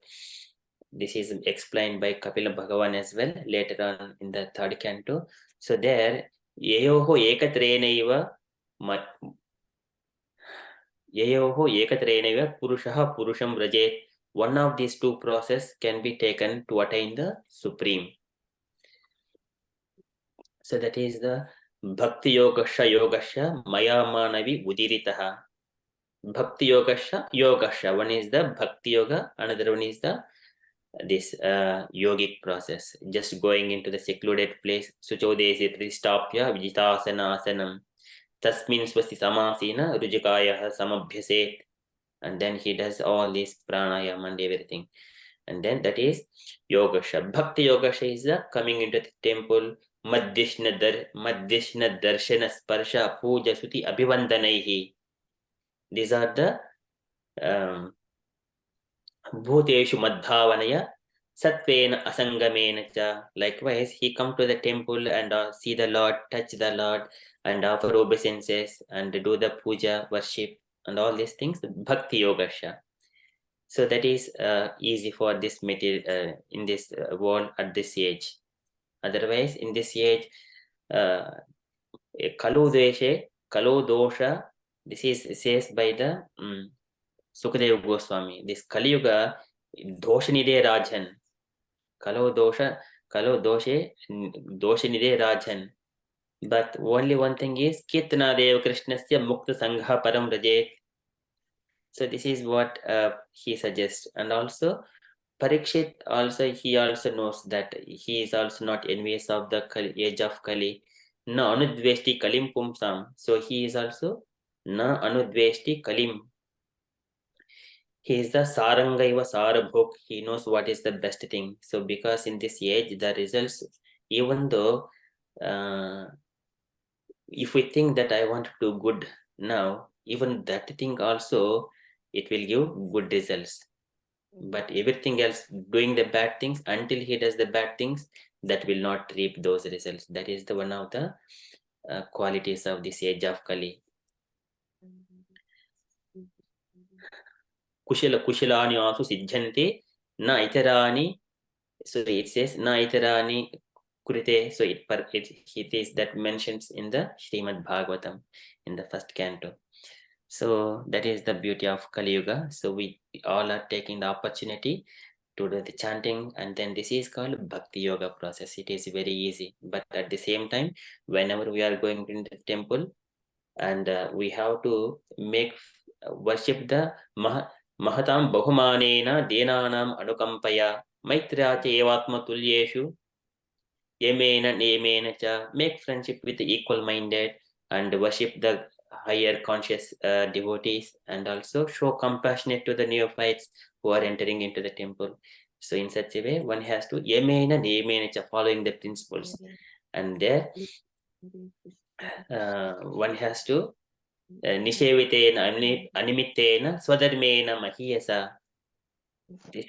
this is explained by Kapila Bhagavan as well later on in the third canto. So there, Yeyoho Ekatrenaiva Purushaha Purusham Rajet. One of these two processes can be taken to attain the supreme. So that is the Bhakti Yogasha Maya Manavi Udiritaha. Bhakti Yogasha. One is the Bhakti Yoga, another one is the this yogic process. Just going into the secluded place. Suchodesi Tristapya Vijitasana Asanam. Tasmin Swasti Samasina Rujakaya Samabhyaset. And then he does all this pranayama and everything. And then that is Yogasha. Bhakti Yogasha is the coming into the temple. Madhyashna Darshana Sparsha Puja Suti Abhivandanaihi. These are the Bhuteshu Madhavanaya Satvena Asangamena cha. Likewise, he come to the temple and see the Lord, touch the Lord, and offer obeisances and do the puja, worship, and all these things. Bhakti Yogasha. So that is easy for this material in this world at this age. Otherwise, in this age, Kalu Dosha, this is says by the Sukadeva Goswami. This Kali Yuga, Doshanide Rajan. Kalo Doshe, Doshanide Rajan. But only one thing is, Kitna Deva Krishnasya Mukta Sangha Param Rajet. So this is what he suggests. And also, Parikshit also, he also knows that he is also not envious of the age of Kali. Na anudveshti kalim pumsam. So he is also na anudveshti kalim. He is the sarangaiva sarabhok. He knows what is the best thing. So because in this age, the results, even though if we think that I want to do good now, even that thing also, it will give good results. But everything else, doing the bad things, until he does the bad things, that will not reap those results. That is the one of the qualities of this age of Kali. Kushalani also siddhante na itarani. So it says na itarani kurite. So it is that mentions in the Srimad Bhagavatam in the first canto. So that is the beauty of Kali Yuga. So we all are taking the opportunity to do the chanting, and then this is called Bhakti Yoga process. It is very easy, but at the same time, whenever we are going into the temple, and we have to make worship the Mahatam Bahumanena Denanam Anukampaya Maitrya Evatma Tulyeshu Yemena Nemena Cha. Make friendship with the equal minded and worship the higher conscious devotees, and also show compassionate to the neophytes who are entering into the temple. So in such a way, one has to Yemena Nemena Cha, following the principles, and there one has to Nishevitena Animitena Swadarmena Mahiyasa.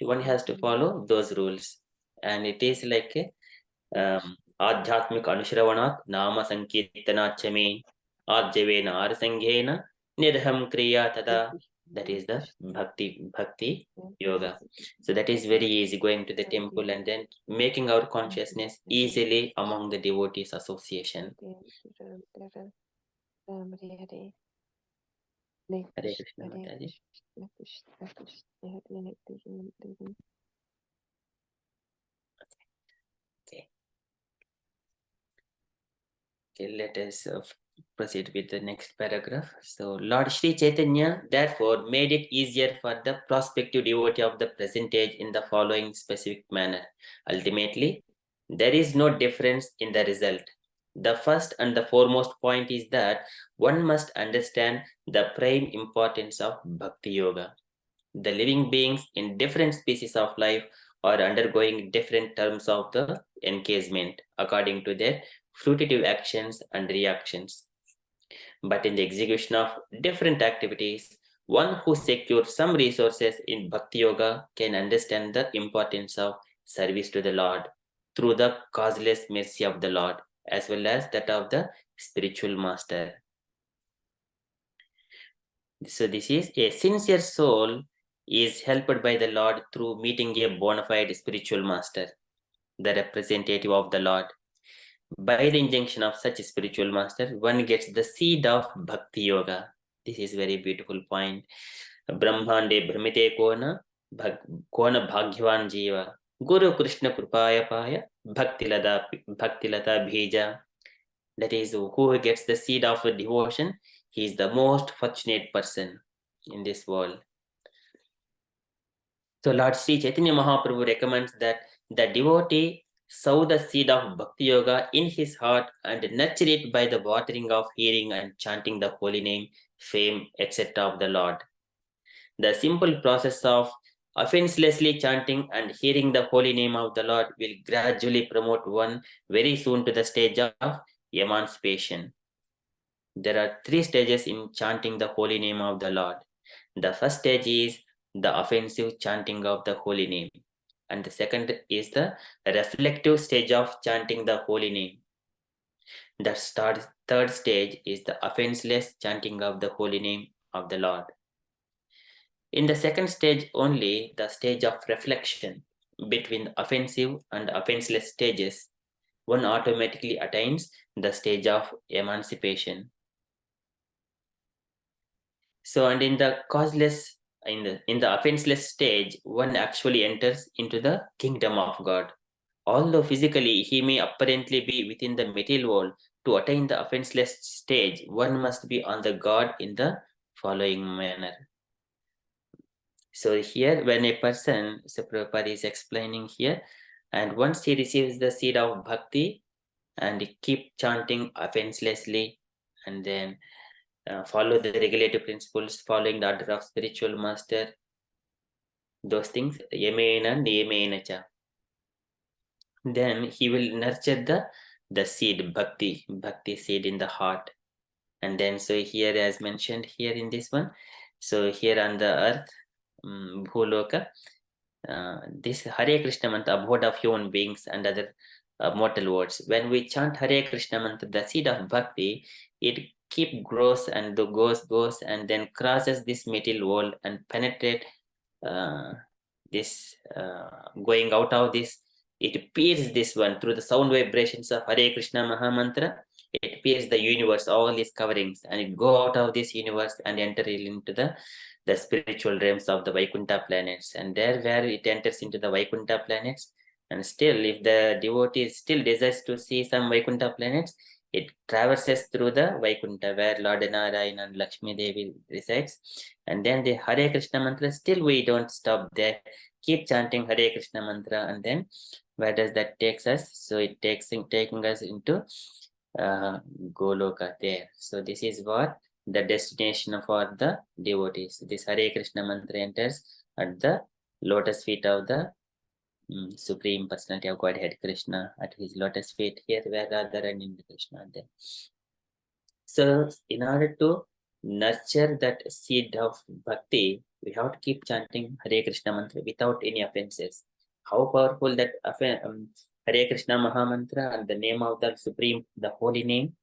One has to follow those rules, and it is like a आध्यात्मिक अनुश्रवणात् नाम संकीर्तनाच्च मे आर्जवेन आरसंघेन निर्हम kriya tada. That is the bhakti yoga. So that is very easy, going to the temple and then making our consciousness easily among the devotees association. Hare Krishna Mataji. Okay, let us proceed with the next paragraph. So, Lord Sri Chaitanya therefore made it easier for the prospective devotee of the present age in the following specific manner. Ultimately, there is no difference in the result. The first and the foremost point is that one must understand the prime importance of Bhakti Yoga. The living beings in different species of life are undergoing different terms of the engagement according to their fruitive actions and reactions. But in the execution of different activities, one who secures some resources in Bhakti Yoga can understand the importance of service to the Lord through the causeless mercy of the Lord, as well as that of the spiritual master. So this is a sincere soul is helped by the Lord through meeting a bona fide spiritual master, the representative of the Lord. By the injunction of such a spiritual master, one gets the seed of Bhakti Yoga. This is very beautiful point. Brahmande Brahmite Kona Bhagyavan Jiva Guru Krishna Krupaya Paya Bhaktilata Bhija. That is, who gets the seed of devotion, he is the most fortunate person in this world. So Lord Sri Chaitanya Mahaprabhu recommends that the devotee sow the seed of Bhakti Yoga in his heart and nurture it by the watering of hearing and chanting the holy name, fame, etc. of the Lord. The simple process of offenselessly chanting and hearing the holy name of the Lord will gradually promote one very soon to the stage of emancipation. There are 3 stages in chanting the holy name of the Lord. The first stage is the offensive chanting of the holy name, and the second is the reflective stage of chanting the holy name. The third stage is the offenseless chanting of the holy name of the Lord. In the second stage only, the stage of reflection between the offensive and offenseless stages, one automatically attains the stage of emancipation. So, and in the causeless, in the offenseless stage, one actually enters into the kingdom of God. Although physically he may apparently be within the material world, to attain the offenseless stage, one must be on the God in the following manner. So here, when a person, so Prabhupada is explaining here, and once he receives the seed of bhakti and keep chanting offenselessly, and then follow the regulative principles, following the order of spiritual master, those things, yamena niyamena cha. Then he will nurture the seed, bhakti seed in the heart. And then, so here, as mentioned here in this one, so here on the earth, Bhuloka, this Hare Krishna mantra, abode of human beings and other mortal words. When we chant Hare Krishna mantra, the seed of bhakti, it keep grows and goes and then crosses this material world and penetrate this going out of this, it pierces this one through the sound vibrations of Hare Krishna Mahamantra. It pierces the universe, all these coverings, and it go out of this universe and enter into the spiritual realms of the Vaikuntha planets. And there where it enters into the Vaikuntha planets, and still if the devotee still desires to see some Vaikuntha planets, it traverses through the Vaikuntha where Lord Narayana and Lakshmi Devi resides. And then the Hare Krishna mantra, still we don't stop there. Keep chanting Hare Krishna mantra, and then where does that takes us? So it taking us into Goloka there. So this is what the destination for the devotees. This Hare Krishna mantra enters at the lotus feet of the Supreme Personality of Godhead Krishna, at his lotus feet here where Radha and Krishna are there. So in order to nurture that seed of bhakti, we have to keep chanting Hare Krishna mantra without any offenses. How powerful that Hare Krishna Mahamantra and the name of the Supreme, the holy name.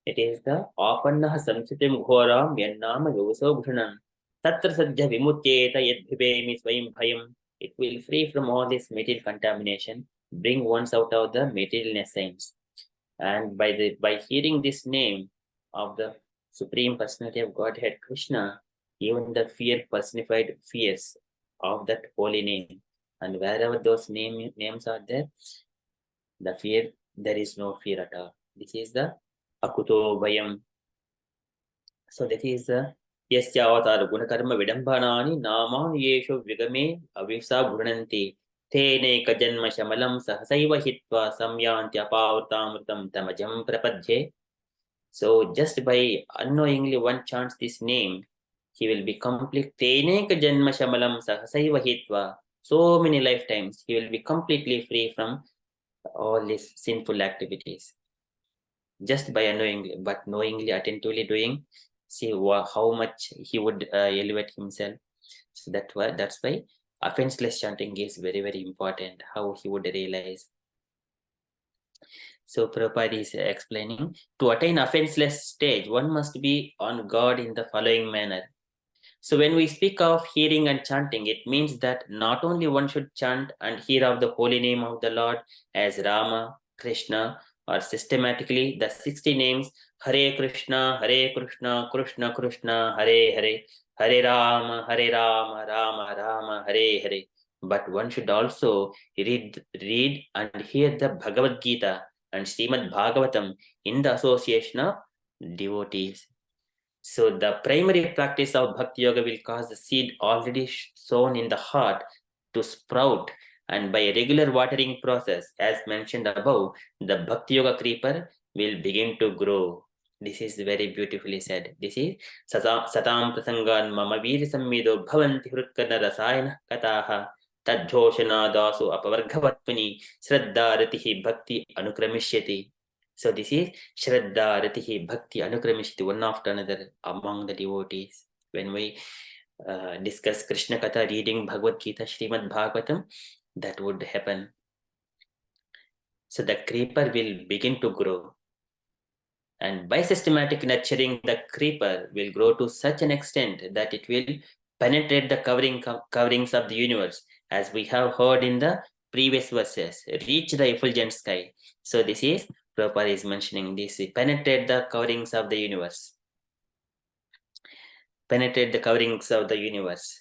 It is the Apannaha Samsitim Ghoram Yannama Yogaso Bhushanam Tatra Sadhya Vimutyeta Yad Bhibemi Swayam Bhayam. It will free from all this material contamination, bring ones out of the material essence. And by hearing this name of the Supreme Personality of Godhead Krishna, even the fear personified fears of that holy name. And wherever those names are there, the fear, there is no fear at all. This is the Akuto Bhayam. So that is the Yasya Avatar Gunakarma Vidambanani Namani Yesho Vigame Avisa Gunanti Tene Kajanma Shamalam Sahasaiva Hitva Samyanti Apavatamritam Tamajam Prapadje. So just by unknowingly one chants this name, he will be complete. Tene Kajanma Shamalam Sahasaiva Hitva. So many lifetimes he will be completely free from all these sinful activities. Just by unknowingly, but knowingly, attentively doing, see how much he would elevate himself. So that's why offenseless chanting is very, very important, how he would realize. So Prabhupada is explaining, to attain offenseless stage, one must be on guard in the following manner. So when we speak of hearing and chanting, it means that not only one should chant and hear of the holy name of the Lord as Rama, Krishna, or systematically the 60 names Hare Krishna, Krishna Krishna, Hare Hare, Hare Rama, Rama Rama, Hare Hare. But one should also read and hear the Bhagavad Gita and Srimad Bhagavatam in the association of devotees. So the primary practice of Bhakti Yoga will cause the seed already sown in the heart to sprout, and by a regular watering process, as mentioned above, the Bhakti Yoga creeper will begin to grow. This is very beautifully said. This is Satam Prasangan Mama Veer Sammido Bhavanti Hrutkana Rasayana Kataha Tadjoshana Dasu Apavargavatpani Shraddha Ratihi Bhakti Anukramishyati. So this is Shraddha Ratihi Bhakti Anukramishti, one after another among the devotees. When we discuss Krishna Katha, reading Bhagavad Gita, Srimad Bhagavatam, that would happen. So the creeper will begin to grow. And by systematic nurturing, the creeper will grow to such an extent that it will penetrate the coverings of the universe, as we have heard in the previous verses, reach the effulgent sky. So this is, Prabhupada is mentioning this, penetrate the coverings of the universe. Penetrate the coverings of the universe.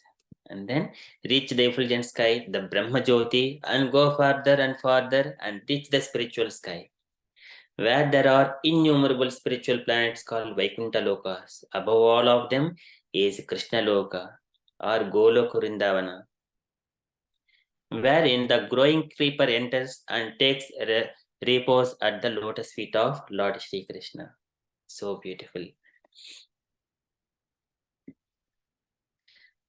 And then reach the effulgent sky, the Brahma Jyoti, and go further and further and reach the spiritual sky, where there are innumerable spiritual planets called Vaikuntha Lokas. Above all of them is Krishna Loka or Goloka Vrindavana, wherein the growing creeper enters and takes repose at the lotus feet of Lord Shri Krishna. So beautiful.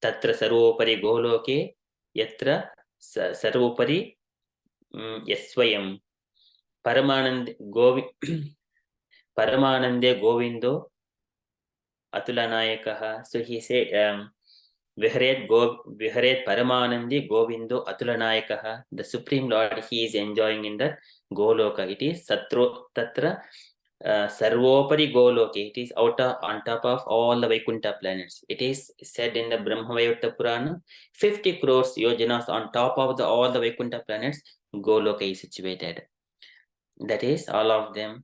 Tatra sarvopari goloke yatra sarvopari yasvayam Paramanande Govindo Atulanayakaha. So he said, Viharet Paramanandi Govindo Atulanayakaha. The Supreme Lord, he is enjoying in the Goloka. It is Tatra Sarvopari Goloke. It is on top of all the Vaikuntha planets. It is said in the Brahmavayutta Purana, 50 crores yojanas on top of all the Vaikuntha planets, Goloka is situated. That is, all of them,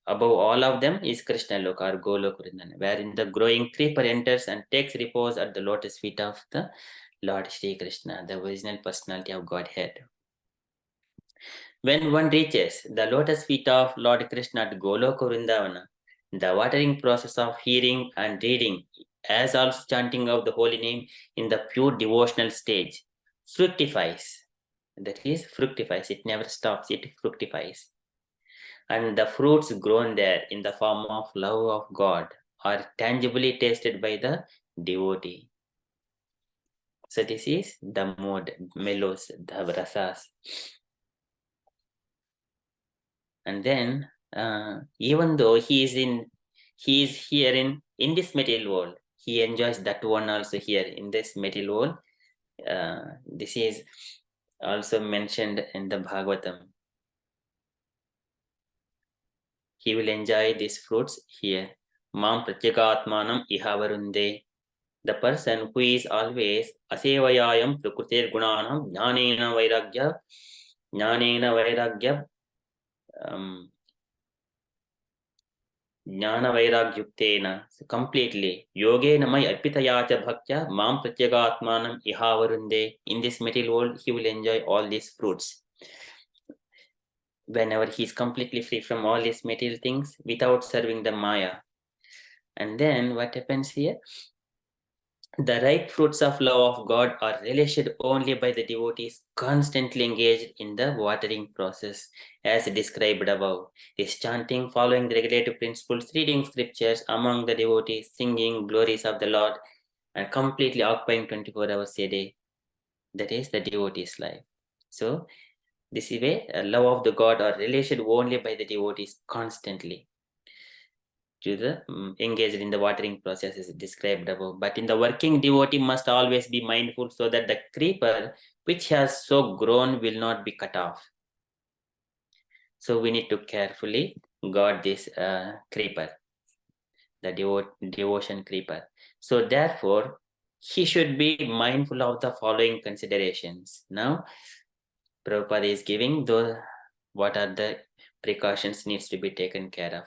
above all of them is Krishna Loka or Goloka Vrindana, wherein the growing creeper enters and takes repose at the lotus feet of the Lord Sri Krishna, the original personality of Godhead. When one reaches the lotus feet of Lord Krishna at Goloka Vrindavana, the watering process of hearing and reading, as also chanting of the holy name in the pure devotional stage, fructifies. That is, fructifies. It never stops, it fructifies. And the fruits grown there in the form of love of God are tangibly tasted by the devotee. So this is the mode, melos, the rasas. And then, even though he is here in this material world, he enjoys that one also here in this material world. This is also mentioned in the Bhagavatam. He will enjoy these fruits here. Mam pratyekatmanam ihavarunde. The person who is always asevayayam prakrutir gunanam jnanena vairagya Jnana Vairagyuktena, completely. Yogena mai arpitaya cha bhaktya mam pratyagatmanam ihavarunde. In this material world, he will enjoy all these fruits. Whenever he is completely free from all these material things without serving the Maya. And then what happens here? The ripe fruits of love of God are relished only by the devotees constantly engaged in the watering process, as described above. This chanting, following the regulative principles, reading scriptures among the devotees, singing glories of the Lord, and completely occupying 24 hours a day. That is the devotee's life. So, this is way, love of the God are relished only by the devotees constantly. To the engaged in the watering process is described above. But in the working devotee must always be mindful so that the creeper which has so grown will not be cut off. So we need to carefully guard this creeper, the devotion creeper. So therefore, he should be mindful of the following considerations. Now, Prabhupada is giving what are the precautions needs to be taken care of.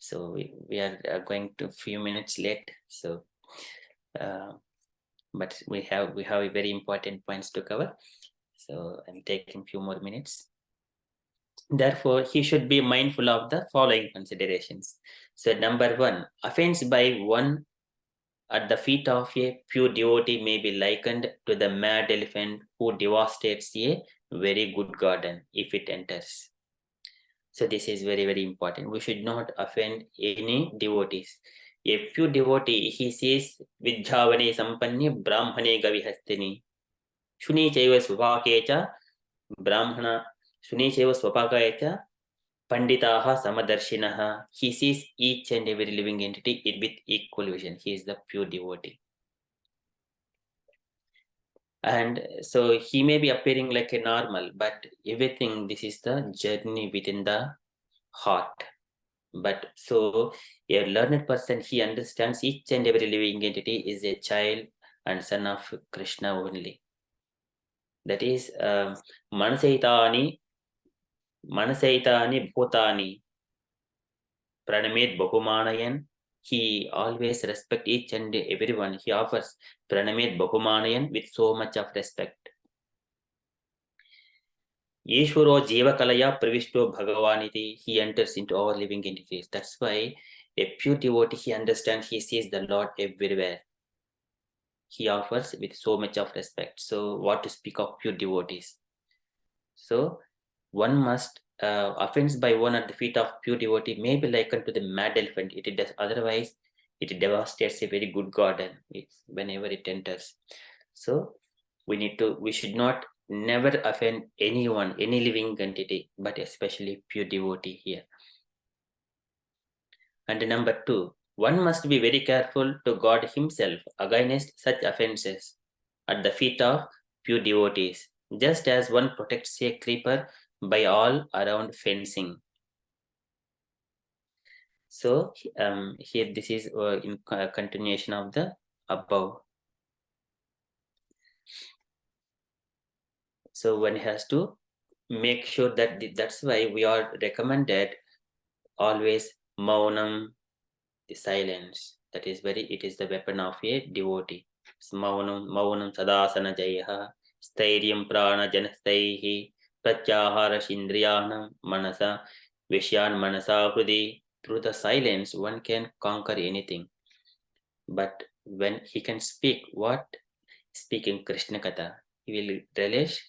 So we are going to a few minutes late. So, but we have very important points to cover. So I'm taking few more minutes. Therefore, he should be mindful of the following considerations. So number one, offense by one at the feet of a pure devotee may be likened to the mad elephant who devastates a very good garden if it enters. So this is very, very important. We should not offend any devotees. A pure devotee, he says, Vidjhavane sampanye brahmane gavihastini. Shuni chaiva svapakecha brahmana. Shuni chaiva svapakecha panditaha samadarshinaha. He sees each and every living entity with equal vision. He is the pure devotee. And so he may be appearing like a normal, but everything, this is the journey within the heart. But so a learned person, he understands each and every living entity is a child and son of Krishna only. That is manasaitani bhutani pranamet bahumanayan. He always respect each and everyone. He offers pranamet bahumanayan with so much of respect. Yeshwaro Jivakalaya Pravishto Bhagavaniti, he enters into our living entities. That's why a pure devotee, he understands, he sees the Lord everywhere. He offers with so much of respect. So what to speak of pure devotees? So one must, offense by one at the feet of pure devotee may be likened to the mad elephant. It does, otherwise it devastates a very good garden whenever it enters. So we should not never offend anyone, any living entity, but especially pure devotee here. And number two, one must be very careful to guard himself against such offenses at the feet of pure devotees, just as one protects a creeper by all around fencing. So here this is in continuation of the above. So one has to make sure that that's why we are recommended always maunam, the silence. That is it is the weapon of a devotee. Maunam sadasana jayaha stairyam prana janastaihi pratyahara shindriyanam manasa vishyan manasa hrudi. Through the silence one can conquer anything. But when he can speak speaking Krishna Katha, he will relish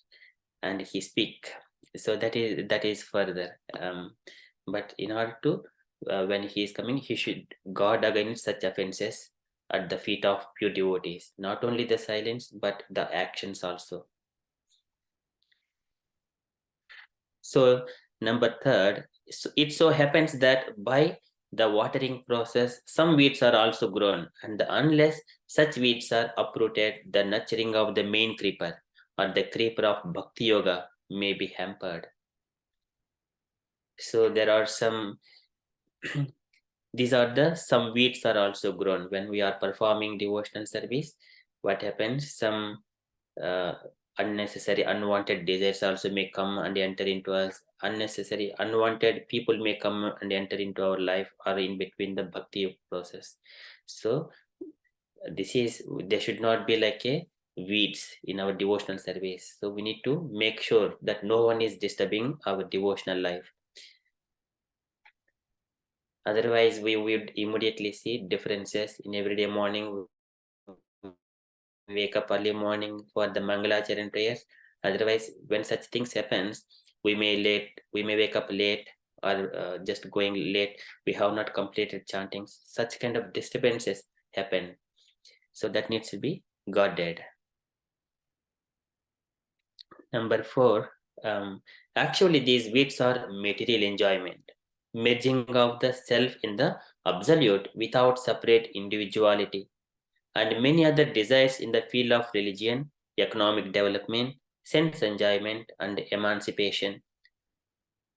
and he speak. So that is further. But in order to when he is coming, he should guard against such offenses at the feet of pure devotees. Not only the silence, but the actions also. So number third, it so happens that by the watering process, some weeds are also grown, and unless such weeds are uprooted, the nurturing of the main creeper or the creeper of Bhakti Yoga may be hampered. So there are some these are some weeds are also grown when we are performing devotional service. What happens? Some unnecessary unwanted desires also may come and enter into us. Unnecessary unwanted people may come and enter into our life or in between the bhakti process. So there should not be like a weeds in our devotional service. So we need to make sure that no one is disturbing our devotional life. Otherwise we would immediately see differences in everyday morning. Wake up early morning for the Mangalacharan prayers. Otherwise, when such things happens, we may wake up late or just going late. We have not completed chantings. Such kind of disturbances happen. So that needs to be guarded. Number 4, actually these weeds are material enjoyment, merging of the self in the absolute without separate individuality, and many other desires in the field of religion, economic development, sense enjoyment, and emancipation.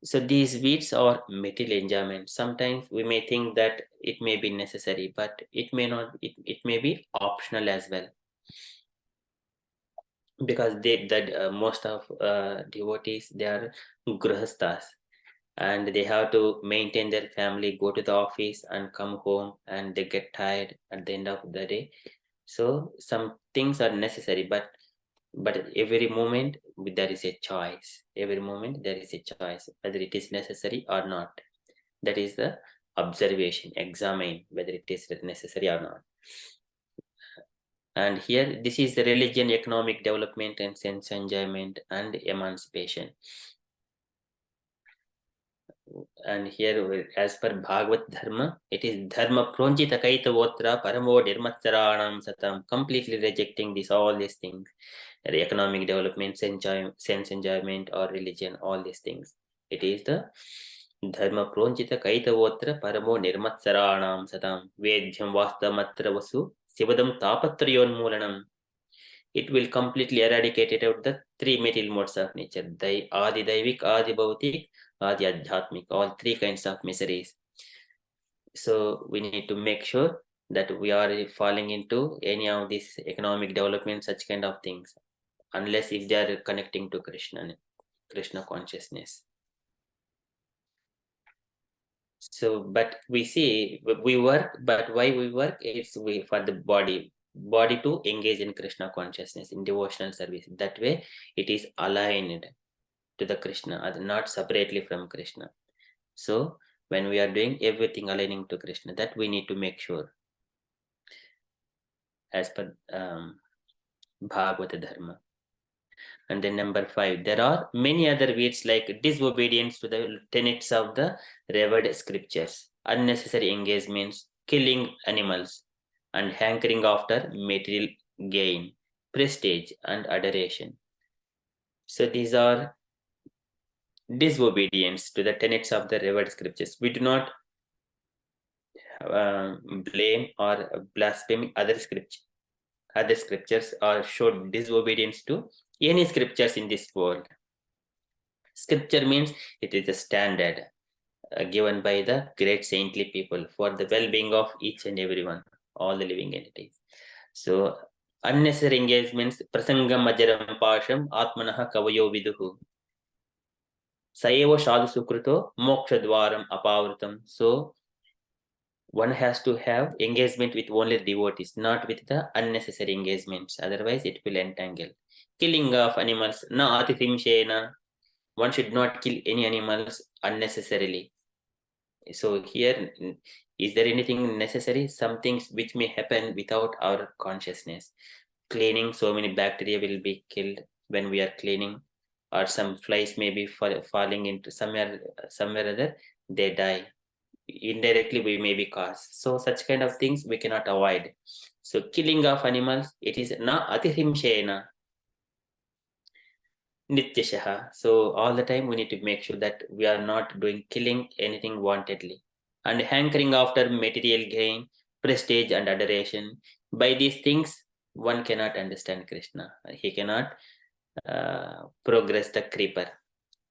So these weeds are material enjoyment. Sometimes we may think that it may be necessary, but it may not. It may be optional as well, because most of devotees, they are grahasthas, and they have to maintain their family, go to the office and come home, and they get tired at the end of the day. So some things are necessary, but every moment there is a choice. Every moment there is a choice whether it is necessary or not. That is the observation. Examine whether it is necessary or not. And here, this is the religion, economic development, and sense enjoyment and emancipation. And here, as per Bhagavad Dharma, it is Dharma pronjita kaita votra paramo nirmatsaranam satam, completely rejecting all these things, the economic development, sense enjoyment, or religion, all these things. It is the Dharma pronjita kaita votra paramo nirmatsaranam satam, vedhyam vastamatra vasu sivadam tapatrayon mulanam. It will completely eradicate out the three material modes of nature, Adi Daivik, Adi Bhautik, Adi Adhyatmik, all three kinds of miseries. So we need to make sure that we are falling into any of these economic development, such kind of things, unless if they are connecting to Krishna consciousness. So, but we see we work, but why we work? It's for the body to engage in Krishna consciousness in devotional service. That way, it is aligned to the Krishna, not separately from Krishna. So, when we are doing everything aligning to Krishna, that we need to make sure, as per Bhagavata Dharma. And then number 5, there are many other weeds like disobedience to the tenets of the revered scriptures, unnecessary engagements, killing animals, and hankering after material gain, prestige, and adoration. So these are disobedience to the tenets of the revered scriptures. We do not blame or blaspheme other scriptures or show disobedience to any scriptures in this world. Scripture means it is a standard. given by the great saintly people for the well-being of each and everyone, all the living entities. So unnecessary engagements, prasangam ajaram pasham atmanah kavayo viduhu. Saevo sadhu sukruto moksha dwaram apavritam. So one has to have engagement with only devotees, not with the unnecessary engagements. Otherwise, it will entangle. Killing of animals, na atithimshena. One should not kill any animals unnecessarily. So here, is there anything necessary? Some things which may happen without our consciousness. Cleaning, so many bacteria will be killed when we are cleaning, or some flies may be falling into somewhere other, they die. Indirectly we may be caused. So such kind of things we cannot avoid. So killing of animals, it is na atihimshena nityashaha. So all the time we need to make sure that we are not doing killing anything wantedly. And hankering after material gain, prestige and adoration. By these things, one cannot understand Krishna. He cannot progress the creeper.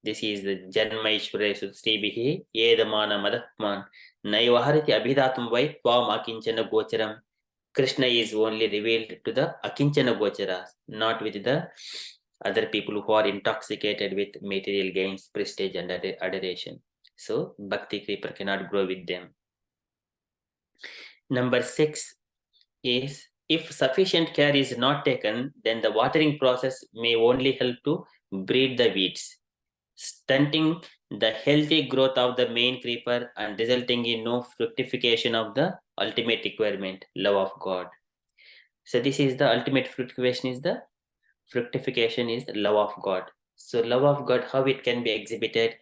This is the Janma Ishwaresu Sribihi Yedamana Madakman Naivahariti Abhidatum Vai Tvam Akinchana Gocharam. Krishna is only revealed to the Akinchana Gocharas, not with the other people who are intoxicated with material gains, prestige, and adoration. So, Bhakti Creeper cannot grow with them. Number 6 is, if sufficient care is not taken, then the watering process may only help to breed the weeds, stunting the healthy growth of the main creeper and resulting in no fructification of the ultimate requirement, love of God. So this is the ultimate fructification is the love of God. So love of God, how it can be exhibited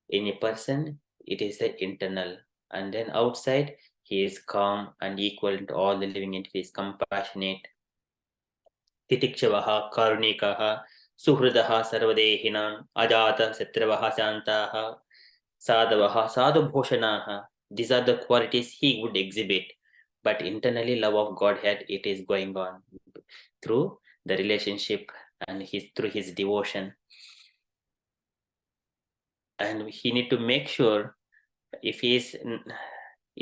in a person? It is the internal, and then outside he is calm and equal to all the living entities, compassionate, titikshavaha, karunikaha, suhridaha, sarvadehinam, ajata, satravaha, shantaha, sadavaha, sadhubhoshanaha. These are the qualities he would exhibit. But internally, love of Godhead, it is going on through the relationship and through his devotion. And he need to make sure if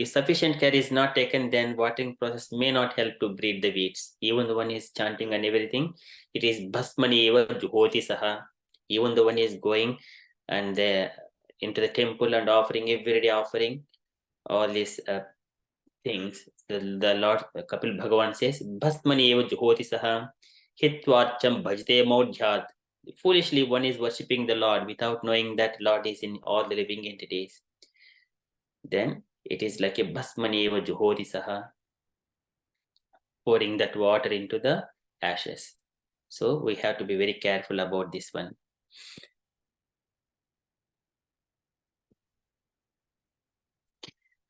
sufficient care is not taken, then watering process may not help to breed the weeds. Even the one is chanting and everything, it is bhasmani eva juhoti saha. Even the one is going and into the temple and offering everyday offering all these things. The Lord Kapil Bhagavan says, bhasmani eva juhoti saha hitvarcham bhajte maudhyat. Foolishly, one is worshipping the Lord without knowing that Lord is in all the living entities. Then it is like a bhasmani eva juhoti saha, pouring that water into the ashes. So we have to be very careful about this one.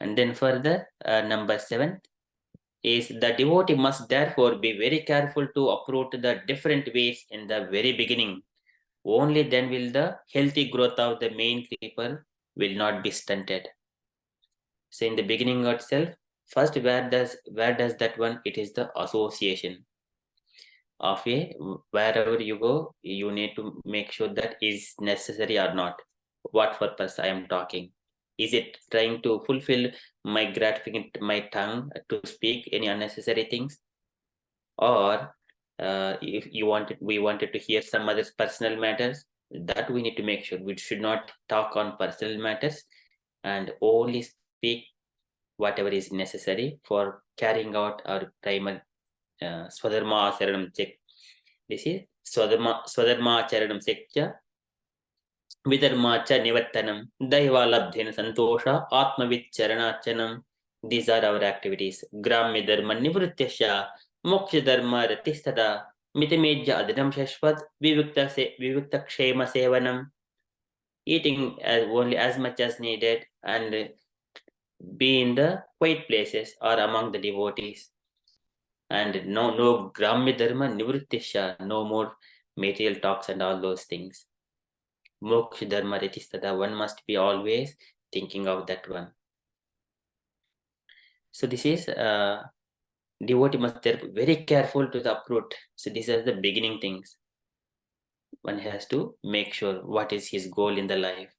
And then further, number 7 is, the devotee must therefore be very careful to uproot the different weeds in the very beginning. Only then will the healthy growth of the main creeper will not be stunted. So in the beginning itself, first where does that one? It is the association of a, wherever you go, you need to make sure that is necessary or not. What purpose I am talking? Is it trying to fulfill my gratification, my tongue to speak any unnecessary things, or if we wanted to hear some other personal matters? That we need to make sure we should not talk on personal matters and only speak whatever is necessary for carrying out our primary swadharma asaranam check. This is swadharma acharanam sekya vidharmacha nivattanam daivalabdhena santosha atmaviccharanachanam. These are our activities. Gramya dharma nivrityasya moksha dharma ratistada mitamejya adinam shashvat vivikta kshema sevanam. Eating only as much as needed and be in the quiet places or among the devotees. And no gramya dharma nivrityasya, no more material talks and all those things. Moksha dharma ratistada, one must be always thinking of that one. So this is devotee must be very careful to the uproot. So these are the beginning things. One has to make sure what is his goal in the life.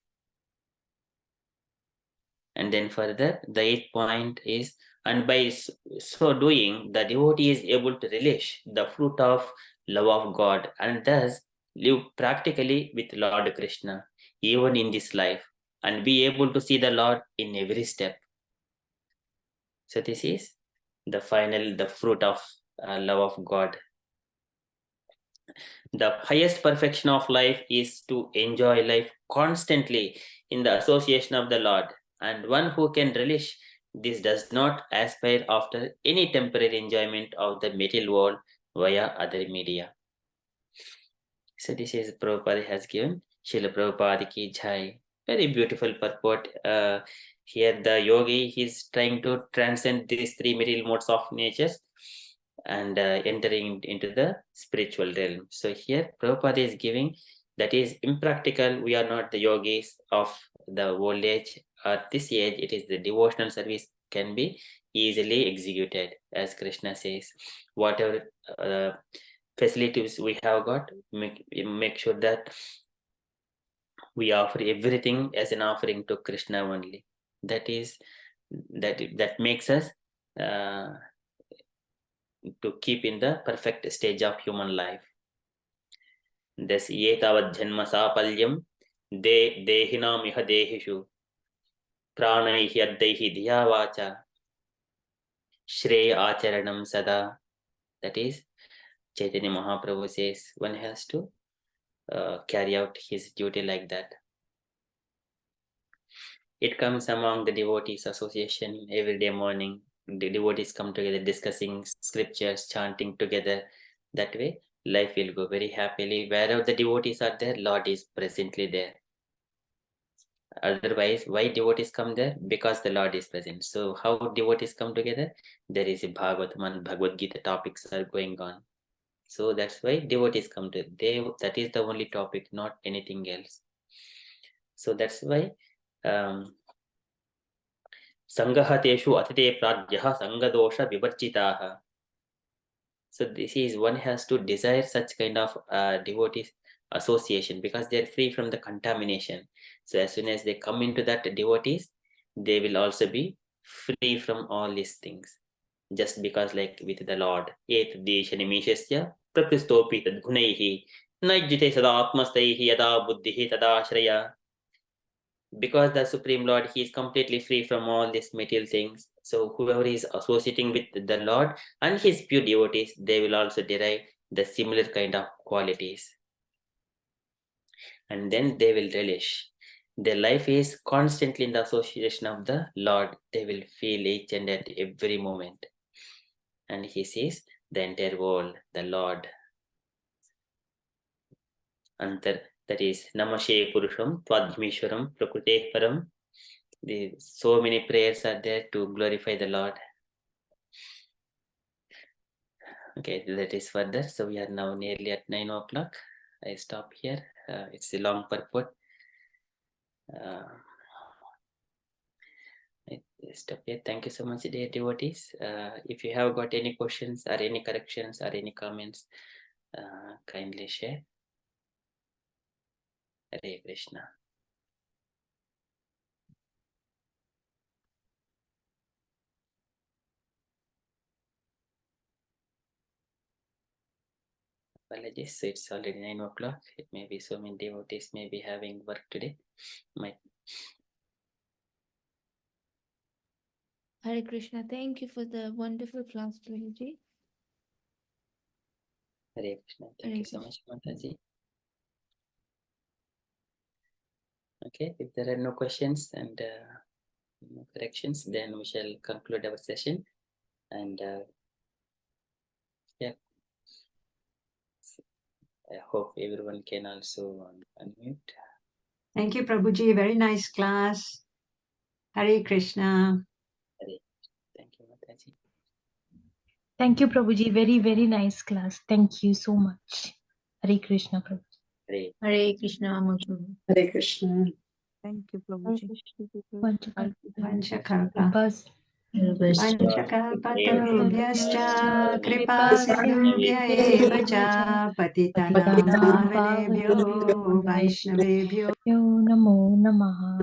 And then further, the 8th point is, and by so doing, the devotee is able to relish the fruit of love of God and thus live practically with Lord Krishna, even in this life, and be able to see the Lord in every step. So this is the fruit of love of God. The highest perfection of life is to enjoy life constantly in the association of the Lord, and one who can relish this does not aspire after any temporary enjoyment of the material world via other media. So this is Prabhupada has given. Srila Prabhupada ki jai. Very beautiful purport. Here the yogi is trying to transcend these three material modes of natures and entering into the spiritual realm. So here Prabhupada is giving that is impractical. We are not the yogis of the old age. At this age, it is the devotional service can be easily executed, as Krishna says. Whatever facilities we have got, make sure that we offer everything as an offering to Krishna only. That is that makes us to keep in the perfect stage of human life. This yetavad janma sapalyam dehinam iha dehishu pranaihi addaihi dhiya vacha shreya acharanam sada. That is, Chaitanya Mahaprabhu says one has to carry out his duty like that. It comes among the devotees association every day morning. The devotees come together discussing scriptures, chanting together. That way, life will go very happily. Wherever the devotees are there, Lord is presently there. Otherwise, why devotees come there? Because the Lord is present. So how devotees come together? There is a Bhagavatam and Bhagavad Gita topics are going on. So that's why devotees come to that is the only topic, not anything else. So that's why Sangahateshu atite prajyaha sangadosha vivarjitaha. So this is one has to desire such kind of devotees association because they are free from the contamination. So as soon as they come into that devotees, they will also be free from all these things. Just because like with the Lord, et desha nimishasya prakristopi tad gunaihi najjite sada atmastaihi yada buddhihi tada ashraya. Because the Supreme Lord, he is completely free from all these material things. So whoever is associating with the Lord and his pure devotees, they will also derive the similar kind of qualities. And then they will relish. Their life is constantly in the association of the Lord. They will feel each and at every moment. And he sees the entire world, the Lord. Antar, that is Namashe Purusham, Twadhimishwaram, Prakrute Param. So many prayers are there to glorify the Lord. Okay, that is further. So we are now nearly at 9 o'clock. I stop here. It's a long purport. I stop here. Thank you so much, dear devotees. If you have got any questions or any corrections or any comments, kindly share. Hare Krishna. Apologies, so it's already 9 o'clock. It may be so many devotees may be having work today. Hare Krishna. Thank you for the wonderful class, Prabhuji. Hare Krishna. Thank you so much, Mataji. Okay, if there are no questions and no corrections, then we shall conclude our session. And yeah, I hope everyone can also unmute. Thank you, Prabhuji. Very nice class. Hare Krishna. Hare. Thank you, Mataji. Thank you, Prabhuji. Very, very nice class. Thank you so much. Hare Krishna, Prabhuji. Hare. Hare Krishna, Amogha. Hare Krishna. Thank you, Prabhuji. Vanchakalpas. Vanchakalpatarubhyascha kripa sindhubhya eva cha patitanam pavanebhyo vaishnavebhyo Namo namaha.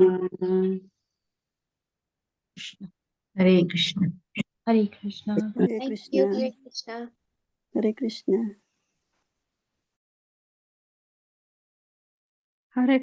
Hare Krishna. Hare Krishna. Hare Thank Krishna. you. Hare Krishna. Hare Krishna. Hare